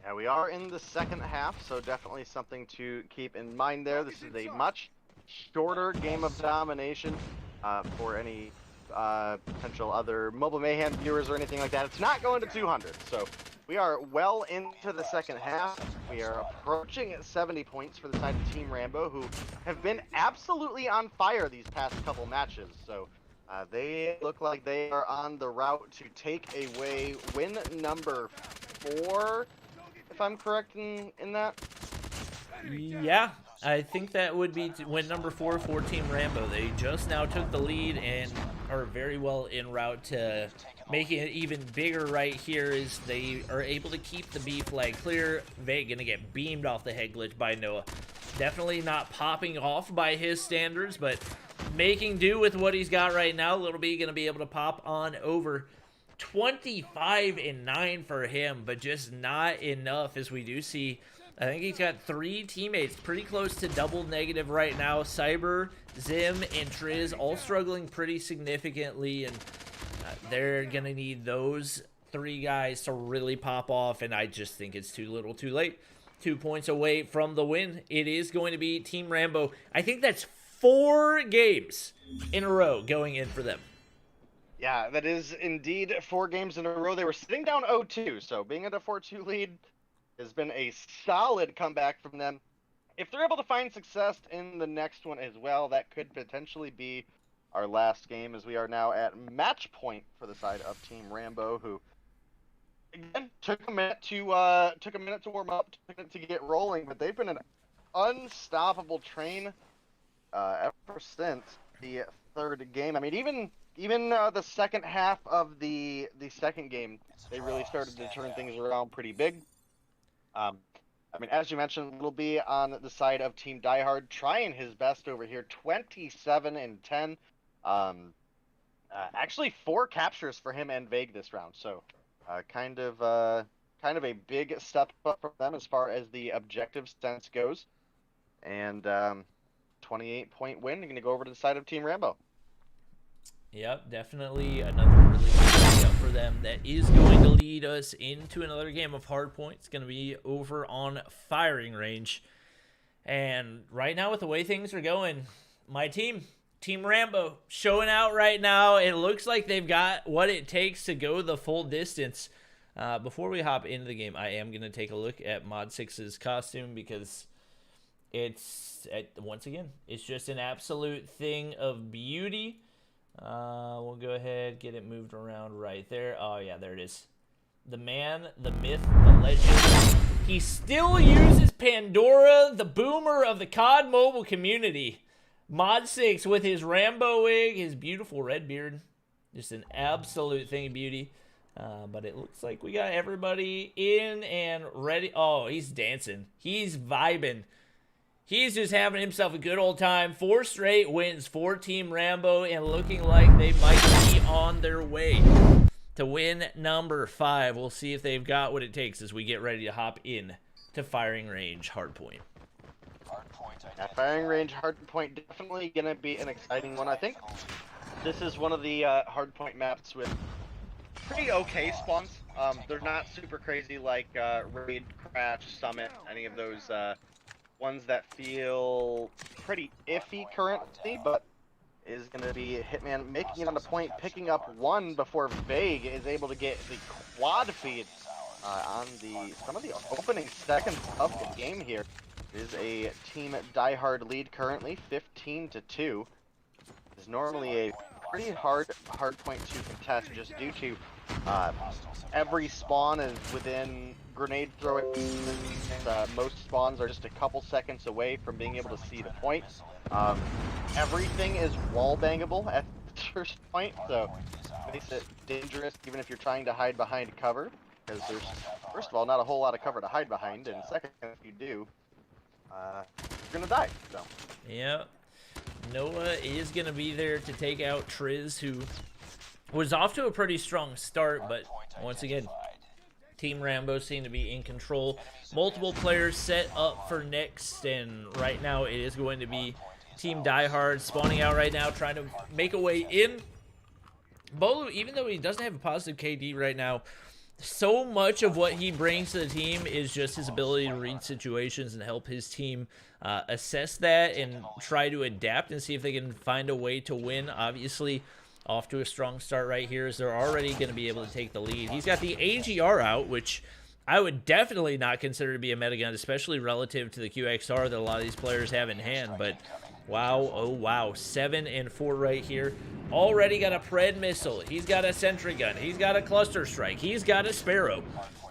Speaker 2: Yeah, we are in the second half, so definitely something to keep in mind there. This is a much shorter game of domination for any potential other Mobile Mayhem viewers or anything like that. It's not going to 200, so we are well into the second half. We are approaching 70 points for the side of Team Rambo, who have been absolutely on fire these past couple matches. So they look like they are on the route to take away win number 4, if I'm correct in that.
Speaker 1: Yeah, I think that would be win number 4 for Team Rambo. They just now took the lead and are very well en route to making it even bigger right here as they are able to keep the B flag clear. Veg gonna get beamed off the head glitch by Noah. Definitely not popping off by his standards, but making do with what he's got right now. Little B gonna be able to pop on over. 25-9 for him, but just not enough, as we do see. I think he's got 3 teammates pretty close to double negative right now. Cyber, Zim, and Triz all struggling pretty significantly, and they're going to need those 3 guys to really pop off, and I just think it's too little too late. 2 points away from the win. It is going to be Team Rambo. I think that's 4 games in a row going in for them.
Speaker 2: Yeah, that is indeed 4 games in a row. They were sitting down 0-2, so being at a 4-2 lead has been a solid comeback from them. If they're able to find success in the next one as well, that could potentially be our last game, as we are now at match point for the side of Team Rambo, who again took a minute to warm up, took a minute to get rolling, but they've been an unstoppable train ever since the 3rd game. I mean, even the second half of the second game, they really started to turn things around pretty big. I mean, as you mentioned, Little B on the side of Team Die Hard, trying his best over here, 27-10. Actually 4 captures for him and Vague this round, so kind of a big step up for them as far as the objective sense goes. And 28-point win. You're going to go over to the side of Team Rambo.
Speaker 1: Yep, definitely another really good up for them that is going to lead us into another game of Hardpoint. It's going to be over on Firing Range. And right now, with the way things are going, my team, Team Rambo, showing out right now. It looks like they've got what it takes to go the full distance. Before we hop into the game, I am going to take a look at Mod 6's costume, because it's, once again, it's just an absolute thing of beauty. We'll go ahead, get it moved around right there. Oh, yeah, there it is. The man, the myth, the legend. He still uses Pandora, the boomer of the COD mobile community. Mod 6 with his Rambo wig, his beautiful red beard. Just an absolute thing of beauty. But it looks like we got everybody in and ready. Oh, he's dancing. He's vibing. He's just having himself a good old time. 4 straight wins for Team Rambo, and looking like they might be on their way to win number 5. We'll see if they've got what it takes as we get ready to hop in to Firing Range Hardpoint.
Speaker 2: Yeah, Firing Range Hardpoint, definitely going to be an exciting one. I think this is one of the Hardpoint maps with pretty okay spawns. They're not super crazy like Raid, Crash, Summit, any of those ones that feel pretty iffy currently, but is going to be Hitman making it on the point, picking up 1 before Vague is able to get the quad feed on some of the opening seconds of the game here. It is a Team Die Hard lead currently, 15-2. It's normally a pretty hard point to contest, just due to every spawn is within grenade throwing. Most spawns are just a couple seconds away from being able to see the point. Everything is wall bangable at the first point, so it makes it dangerous even if you're trying to hide behind cover. because there's, first of all, not a whole lot of cover to hide behind, and second, if you do, you're gonna die. So.
Speaker 1: Yeah. Noah is going to be there to take out Triz, who was off to a pretty strong start, but once again, Team Rambo seemed to be in control. Multiple players set up for next, and right now it is going to be Team Die Hard spawning out right now, trying to make a way in. Bolu, even though he doesn't have a positive KD right now, so much of what he brings to the team is just his ability to read situations and help his team assess that and try to adapt and see if they can find a way to win. Obviously, off to a strong start right here, as they're already going to be able to take the lead. He's got the AGR out, which I would definitely not consider to be a meta gun, especially relative to the QXR that a lot of these players have in hand. But wow, oh wow, 7 and 4 right here. Already got a Pred missile. He's got a sentry gun. He's got a cluster strike. He's got a Sparrow.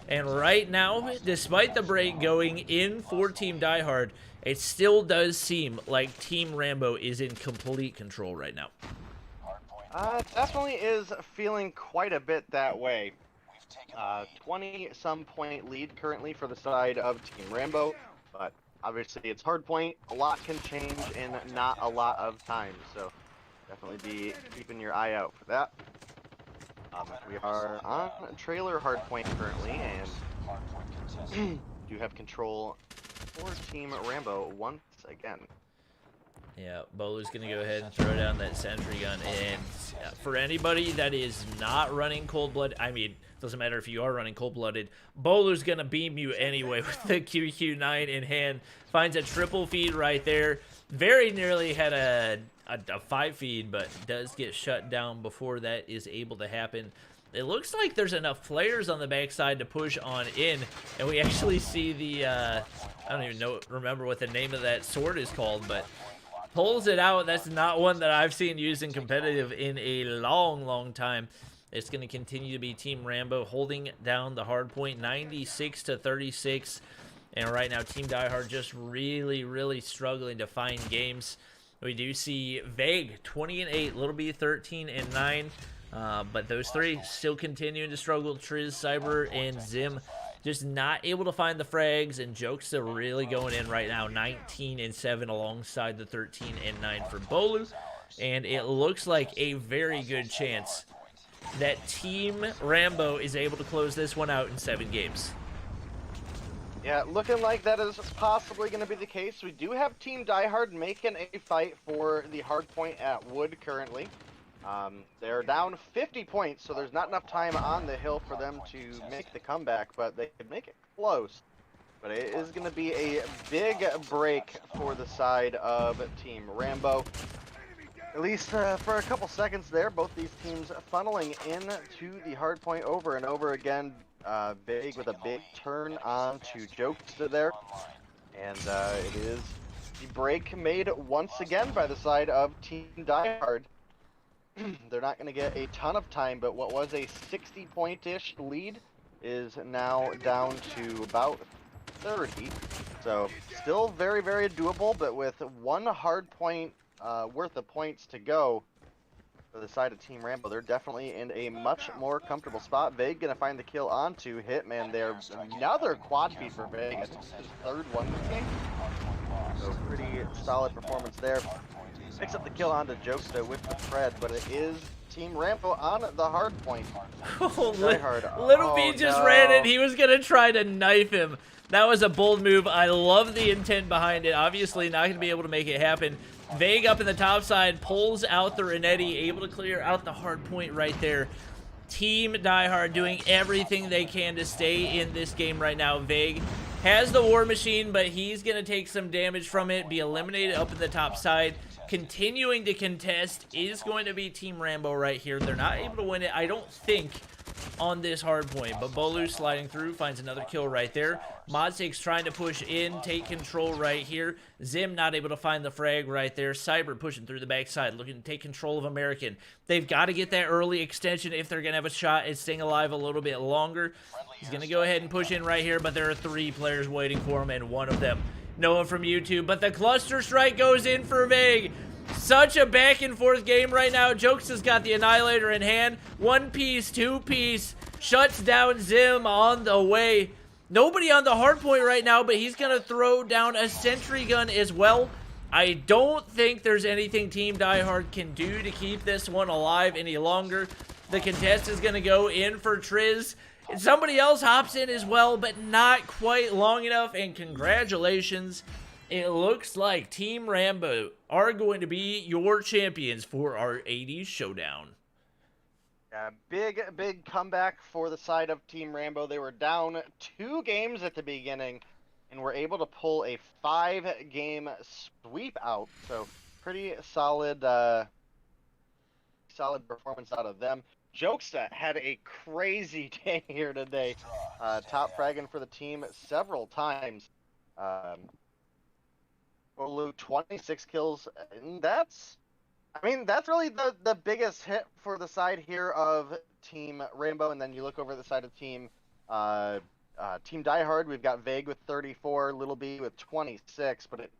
Speaker 1: And right now, despite the break going in for Team Die Hard, it still does seem like Team Rambo is in complete control right now.
Speaker 2: Definitely is feeling quite a bit that way. 20-some point lead currently for the side of Team Rambo, but obviously it's hard point. A lot can change in not a lot of time, so definitely be keeping your eye out for that. We are on trailer hard point currently, and do have control for Team Rambo once again.
Speaker 1: Yeah, Bolu's going to go ahead and throw down that sentry gun. And for anybody that is not running cold-blooded, I mean, doesn't matter if you are running cold-blooded, Bolu's going to beam you anyway with the QQ9 in hand. Finds a triple feed right there. Very nearly had a 5 feed, but does get shut down before that is able to happen. It looks like there's enough players on the backside to push on in, and we actually see the, I don't even remember what the name of that sword is called, but pulls it out. That's not one that I've seen used in competitive in a long time. It's going to continue to be Team Rambo holding down the hard point, 96-36. And right now, Team Die Hard just really struggling to find games. We do see Vague, 20 and 8, Little B, 13 and 9. But those three still continuing to struggle. Triz, Cyber, and Zim just not able to find the frags, and Jokes are really going in right now, 19 and 7 alongside the 13 and 9 for Bolu. And it looks like a very good chance that Team Rambo is able to close this one out in 7 games.
Speaker 2: Yeah, looking like that is possibly going to be the case. We do have Team Die Hard making a fight for the hard point at Wood currently. They're down 50 points, so there's not enough time on the hill for them to make the comeback, but they could make it close. But it is going to be a big break for the side of Team Rambo. At least for a couple seconds there, both these teams funneling into the hard point over and over again. Big with a big turn on to Jokes there. And it is the break made once again by the side of Team Die Hard. They're not going to get a ton of time, but what was a 60-point-ish lead is now down to about 30. So still very doable, but with one hard point worth of points to go for the side of Team Rambo, they're definitely in a much more comfortable spot. Vague going to find the kill onto Hitman there. Another quad feed for Vague. I think it's his 3rd one this game. So pretty solid performance there. Picks up the kill onto Jokes though with the Pred, but it is Team Rambo on the hard point.
Speaker 1: Little B just ran in. He was going to try to knife him. That was a bold move. I love the intent behind it. Obviously not going to be able to make it happen. Vague up in the top side, pulls out the Renetti, able to clear out the hard point right there. Team Die Hard doing everything they can to stay in this game right now. Vague has the War Machine, but he's going to take some damage from it, be eliminated up in the top side. Continuing to contest is going to be Team Rambo right here. They're not able to win it, I don't think, on this hard point, but Bolu sliding through, finds another kill right there. Mod6 trying to push in, take control right here. Zim not able to find the frag right there. Cyber pushing through the backside, looking to take control of American. They've got to get that early extension if they're going to have a shot at staying alive a little bit longer. He's going to go ahead and push in right here, but there are 3 players waiting for him, and one of them, Noah from YouTube. But the cluster strike goes in for Vague. Such a back and forth game right now. Jokes has got the Annihilator in hand. 1 piece, 2 piece. Shuts down Zim on the way. Nobody on the hard point right now, but he's going to throw down a sentry gun as well. I don't think there's anything Team Diehard can do to keep this one alive any longer. The contest is going to go in for Triz. And somebody else hops in as well, but not quite long enough. And congratulations. It looks like Team Rambo are going to be your champions for our 80s showdown.
Speaker 2: Yeah, big comeback for the side of Team Rambo. They were down 2 games at the beginning and were able to pull a 5-game sweep out. So pretty solid performance out of them. Jokesta had a crazy day here today. Top fragging for the team several times. Olu 26 kills, and that's really the biggest hit for the side here of Team Rainbow. And then you look over the side of Team Diehard, we've got Vague with 34, Little B with 26, but it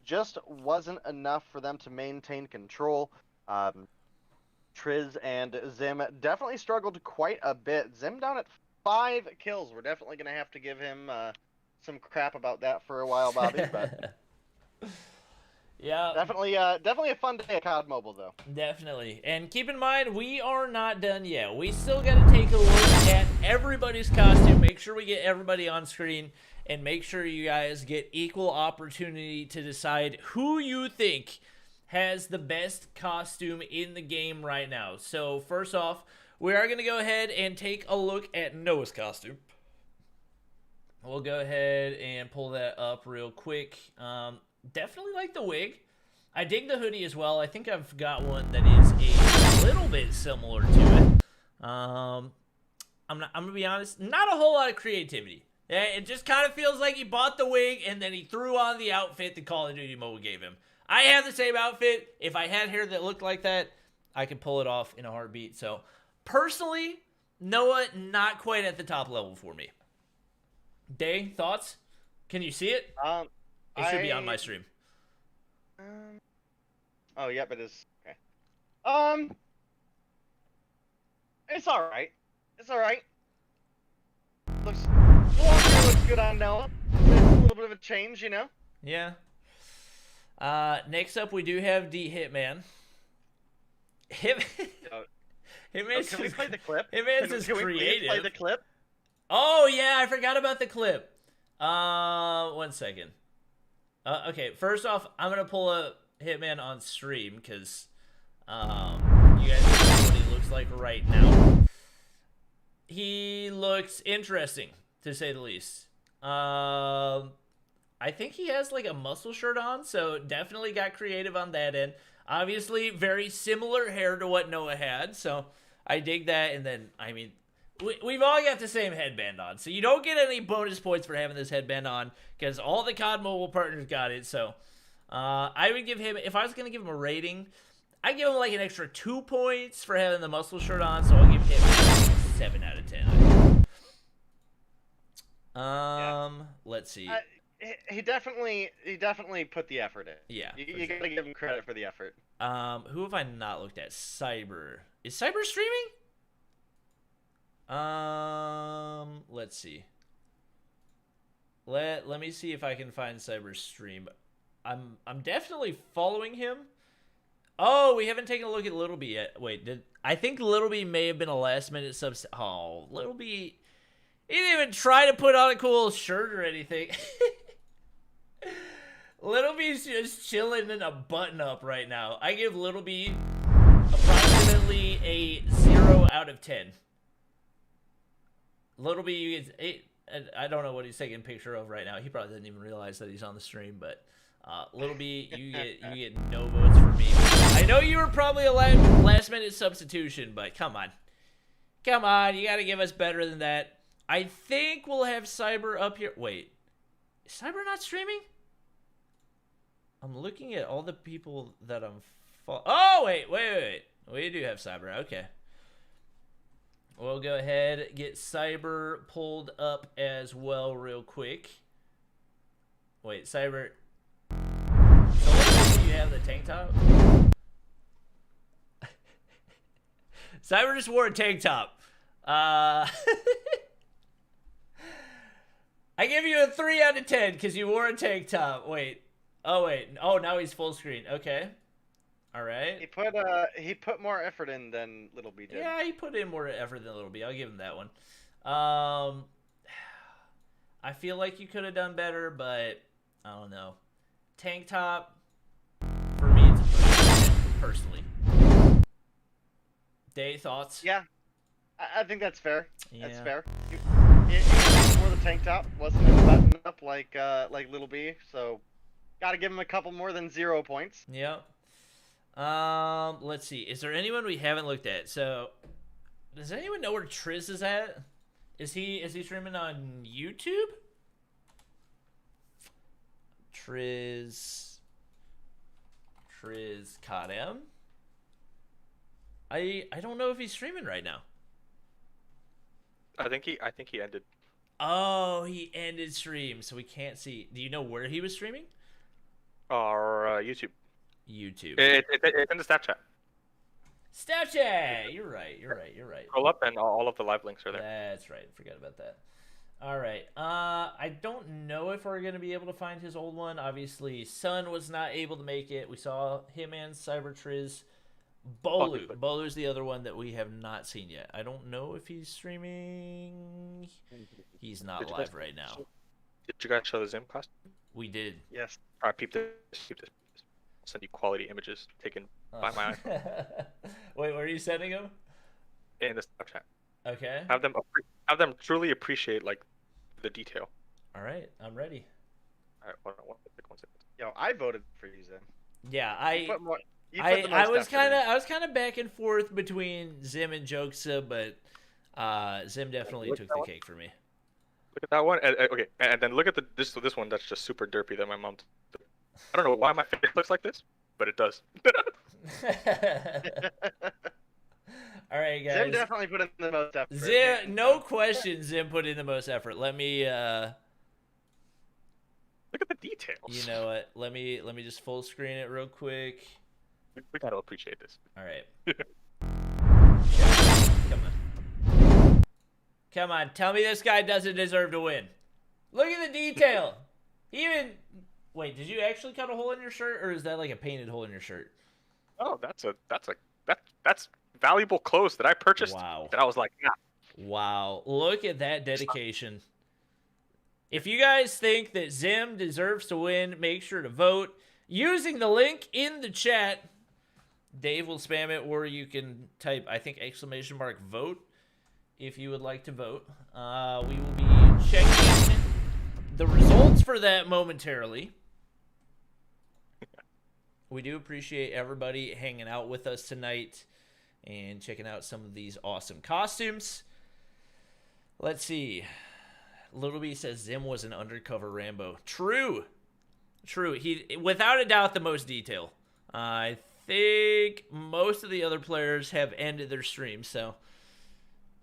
Speaker 2: just wasn't enough for them to maintain control. Triz and Zim definitely struggled quite a bit. Zim down at 5 kills. We're definitely going to have to give him some crap about that for a while, Bobby, but...
Speaker 1: Yeah,
Speaker 2: definitely a fun day at COD Mobile, though.
Speaker 1: Definitely. And keep in mind, we are not done yet. We still got to take a look at everybody's costume, make sure we get everybody on screen, and make sure you guys get equal opportunity to decide who you think has the best costume in the game right now. So first off, we are going to go ahead and take a look at Noah's costume. We'll go ahead and pull that up real quick. Definitely like the wig. I dig the hoodie as well. I think I've got one that is a little bit similar to it. I'm gonna be honest, not a whole lot of creativity. It just kind of feels like he bought the wig and then he threw on the outfit that Call of Duty Mobile gave him. I have the same outfit. If I had hair that looked like that, I could pull it off in a heartbeat. So personally, Noah, not quite at the top level for me. Day, thoughts? Can you see it? It should be on my stream.
Speaker 2: Oh, yep, it is. Okay. It's all right. It's all right. Looks good on Noah. It's a little bit of a change, you know.
Speaker 1: Yeah. Next up, we do have the Hitman. Hitman's
Speaker 2: can we play the clip?
Speaker 1: Hitman's is
Speaker 2: can we
Speaker 1: creative.
Speaker 2: Play the clip?
Speaker 1: Oh yeah, I forgot about the clip. 1 second. Okay, first off, I'm gonna pull a Hitman on stream because you guys know what he looks like right now. He looks interesting, to say the least. I think he has like a muscle shirt on, so definitely got creative on that end. Obviously, very similar hair to what Noah had, so I dig that. And then, I mean, we've all got the same headband on, so you don't get any bonus points for having this headband on because all the COD Mobile partners got it. So I would give him, if I was going to give him a rating, I'd give him like an extra 2 points for having the muscle shirt on, so I'll give him a 7 out of 10. Let's see.
Speaker 2: He definitely put the effort in.
Speaker 1: Yeah,
Speaker 2: you gotta give him credit for the effort.
Speaker 1: Who have I not looked at? Cyber. Is Cyber streaming? Let's see. Let me see if I can find Cyber's stream. I'm definitely following him. Oh, we haven't taken a look at Little B yet. Wait, I think Little B may have been a last minute Oh, Little B, he didn't even try to put on a cool shirt or anything. Little B's just chilling in a button up right now. I give Little B approximately a 0 out of 10. Little B, you get 8. I don't know what he's taking a picture of right now. He probably didn't even realize that he's on the stream, but Little B, you get no votes for me. I know you were probably a last minute substitution, but come on, you got to give us better than that. I think we'll have Cyber up here. Wait, is Cyber not streaming? I'm looking at all the people that I'm. Oh wait. We do have Cyber. Okay. We'll go ahead get Cyber pulled up as well real quick. Wait, Cyber. So you have the tank top? Cyber just wore a tank top. I give you a 3 out of 10 because you wore a tank top. Wait. Oh, wait. Oh, now he's full screen. Okay. All right.
Speaker 2: He put more effort in than Little B did.
Speaker 1: Yeah, he put in more effort than Little B. I'll give him that one. I feel like you could have done better, but I don't know. Tank top, for me, it's a 3 personally. Day, thoughts?
Speaker 2: Yeah, I think that's fair.
Speaker 1: Yeah.
Speaker 2: That's fair. He wore the tank top, wasn't as buttoned up like Little B, so gotta give him a couple more than 0 points.
Speaker 1: Yep. Let's see. Is there anyone we haven't looked at? So, does anyone know where Triz is at? Is he streaming on YouTube? Triz COD. I don't know if he's streaming right now.
Speaker 4: I think he ended.
Speaker 1: Oh, he ended stream, so we can't see. Do you know where he was streaming?
Speaker 4: Or YouTube.
Speaker 1: YouTube.
Speaker 4: It's in the Snapchat.
Speaker 1: Snapchat. You're right.
Speaker 4: Scroll up and all of the live links are there.
Speaker 1: That's right. Forgot about that. All right. I don't know if we're gonna be able to find his old one. Obviously, Sun was not able to make it. We saw him and Cybertriz. Bolu's the other one that we have not seen yet. I don't know if he's streaming. He's not live right now.
Speaker 4: Did you guys show the Zim costume?
Speaker 1: We did.
Speaker 2: Yes.
Speaker 4: All right, peep this. I'll send you quality images taken by my iPhone
Speaker 1: Wait, where are you sending him?
Speaker 4: in the Snapchat.
Speaker 1: Okay.
Speaker 4: Have them truly appreciate like the detail.
Speaker 1: All right, I'm ready.
Speaker 4: All right, one second.
Speaker 2: Yo, I voted for you, Zim.
Speaker 1: Yeah,
Speaker 2: You put the
Speaker 1: I
Speaker 2: most effort in.
Speaker 1: was kind of back and forth between Zim and Jokesa, but Zim definitely took the cake for me.
Speaker 4: Look at that one. Okay, and then look at this one that's just super derpy that my mom took. I don't know why my face looks like this, but it does.
Speaker 1: All right, guys.
Speaker 2: Zim definitely put in the most effort.
Speaker 1: Zim, no question. Zim put in the most effort. Let me.
Speaker 4: Look at the details.
Speaker 1: You know what? Let me just full screen it real quick.
Speaker 4: We gotta appreciate this.
Speaker 1: All right. Come on. Tell me this guy doesn't deserve to win. Look at the detail. Wait, did you actually cut a hole in your shirt, or is that like a painted hole in your shirt?
Speaker 4: Oh, that's valuable clothes that I purchased.
Speaker 1: Wow.
Speaker 4: That I was like, yeah.
Speaker 1: Wow. Look at that dedication. If you guys think that Zim deserves to win, make sure to vote using the link in the chat. Dave will spam it, or you can type, I think, !vote if you would like to vote. We will be checking the results for that momentarily. We do appreciate everybody hanging out with us tonight and checking out some of these awesome costumes. Let's see. Little B says Zim was an undercover Rambo. True. He, without a doubt, the most detail. I think most of the other players have ended their stream, so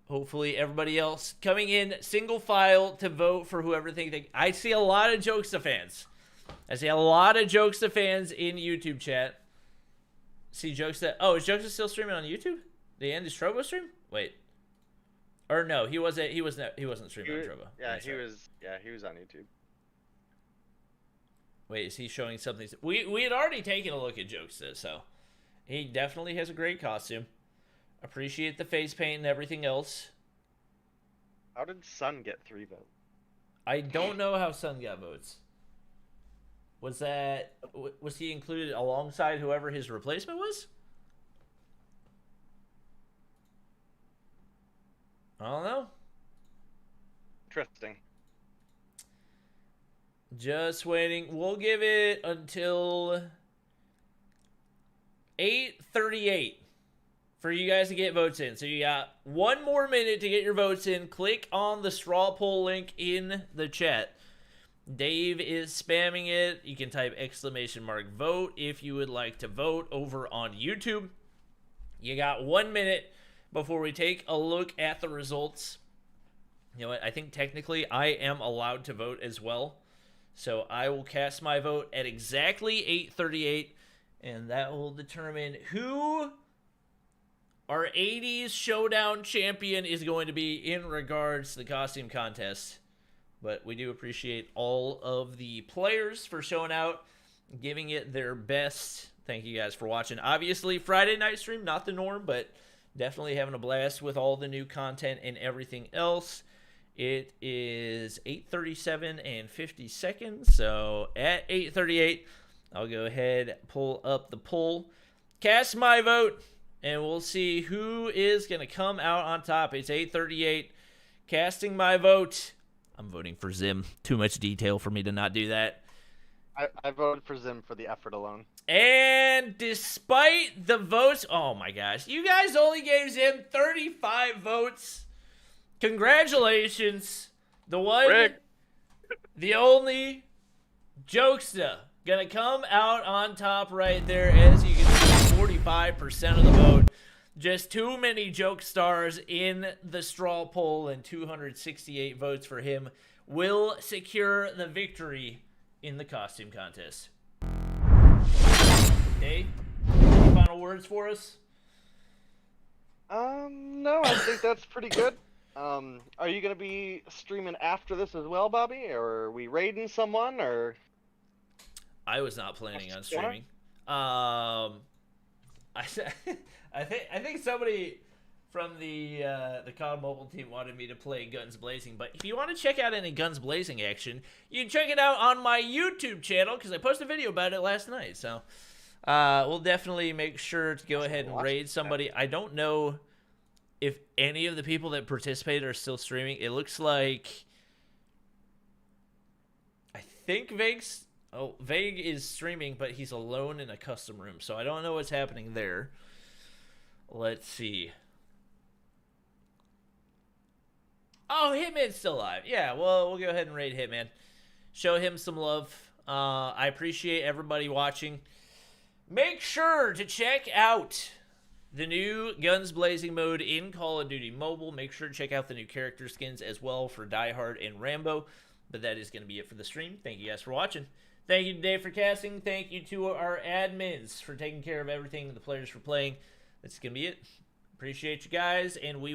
Speaker 1: hopefully everybody else coming in single file to vote for whoever they. I see a lot of Jokesa fans. I see a lot of Jokesa fans in YouTube chat. See Jokesa. Oh, is Jokesa still streaming on YouTube? Did he end his Trovo stream? Wait. Or no, he wasn't streaming on Trovo.
Speaker 2: Yeah, he was on YouTube.
Speaker 1: Wait, is he showing something? We had already taken a look at Jokesa, so he definitely has a great costume. Appreciate the face paint and everything else.
Speaker 2: How did Sun get 3 votes?
Speaker 1: I don't know how Sun got votes. Was he included alongside whoever his replacement was? I don't know.
Speaker 2: Interesting.
Speaker 1: Just waiting. We'll give it until 8:38 for you guys to get votes in. So you got 1 more minute to get your votes in. Click on the straw poll link in the chat. Dave is spamming it. You can type !vote if you would like to vote over on YouTube. You got 1 minute before we take a look at the results. You know what? I think technically I am allowed to vote as well. So I will cast my vote at exactly 8:38, and that will determine who our 80s showdown champion is going to be in regards to the costume contest. But we do appreciate all of the players for showing out, giving it their best. Thank you guys for watching. Obviously, Friday night stream, not the norm, but definitely having a blast with all the new content and everything else. It is 8:37 and 50 seconds. So at 8:38, I'll go ahead, pull up the poll, cast my vote, and we'll see who is going to come out on top. It's 8:38, casting my vote. I'm voting for Zim. Too much detail for me to not do that.
Speaker 2: I voted for Zim for the effort alone.
Speaker 1: And despite the votes, oh my gosh, you guys only gave Zim 35 votes. Congratulations. The one,
Speaker 4: Rick.
Speaker 1: the only Jokesta gonna come out on top right there. As you can see, 45% of the vote. Just too many joke stars in the straw poll, and 268 votes for him will secure the victory in the costume contest. Dave, any final words for us?
Speaker 2: No, I think that's pretty good. Are you gonna be streaming after this as well, Bobby? Or are we raiding someone? Or
Speaker 1: I was not planning on streaming. I think somebody from the COD mobile team wanted me to play Guns Blazing, but if you want to check out any Guns Blazing action, you can check it out on my YouTube channel because I posted a video about it last night. So we'll definitely make sure to go ahead and raid somebody. I don't know if any of the people that participated are still streaming. It looks like I think Vague is streaming, but he's alone in a custom room, so I don't know what's happening there. Let's see. Oh, Hitman's still alive. Yeah, well, we'll go ahead and raid Hitman. Show him some love. I appreciate everybody watching. Make sure to check out the new Guns Blazing mode in Call of Duty Mobile. Make sure to check out the new character skins as well for Die Hard and Rambo. But that is going to be it for the stream. Thank you guys for watching. Thank you to Dave for casting. Thank you to our admins for taking care of everything, the players for playing. That's going to be it. Appreciate you guys, and we will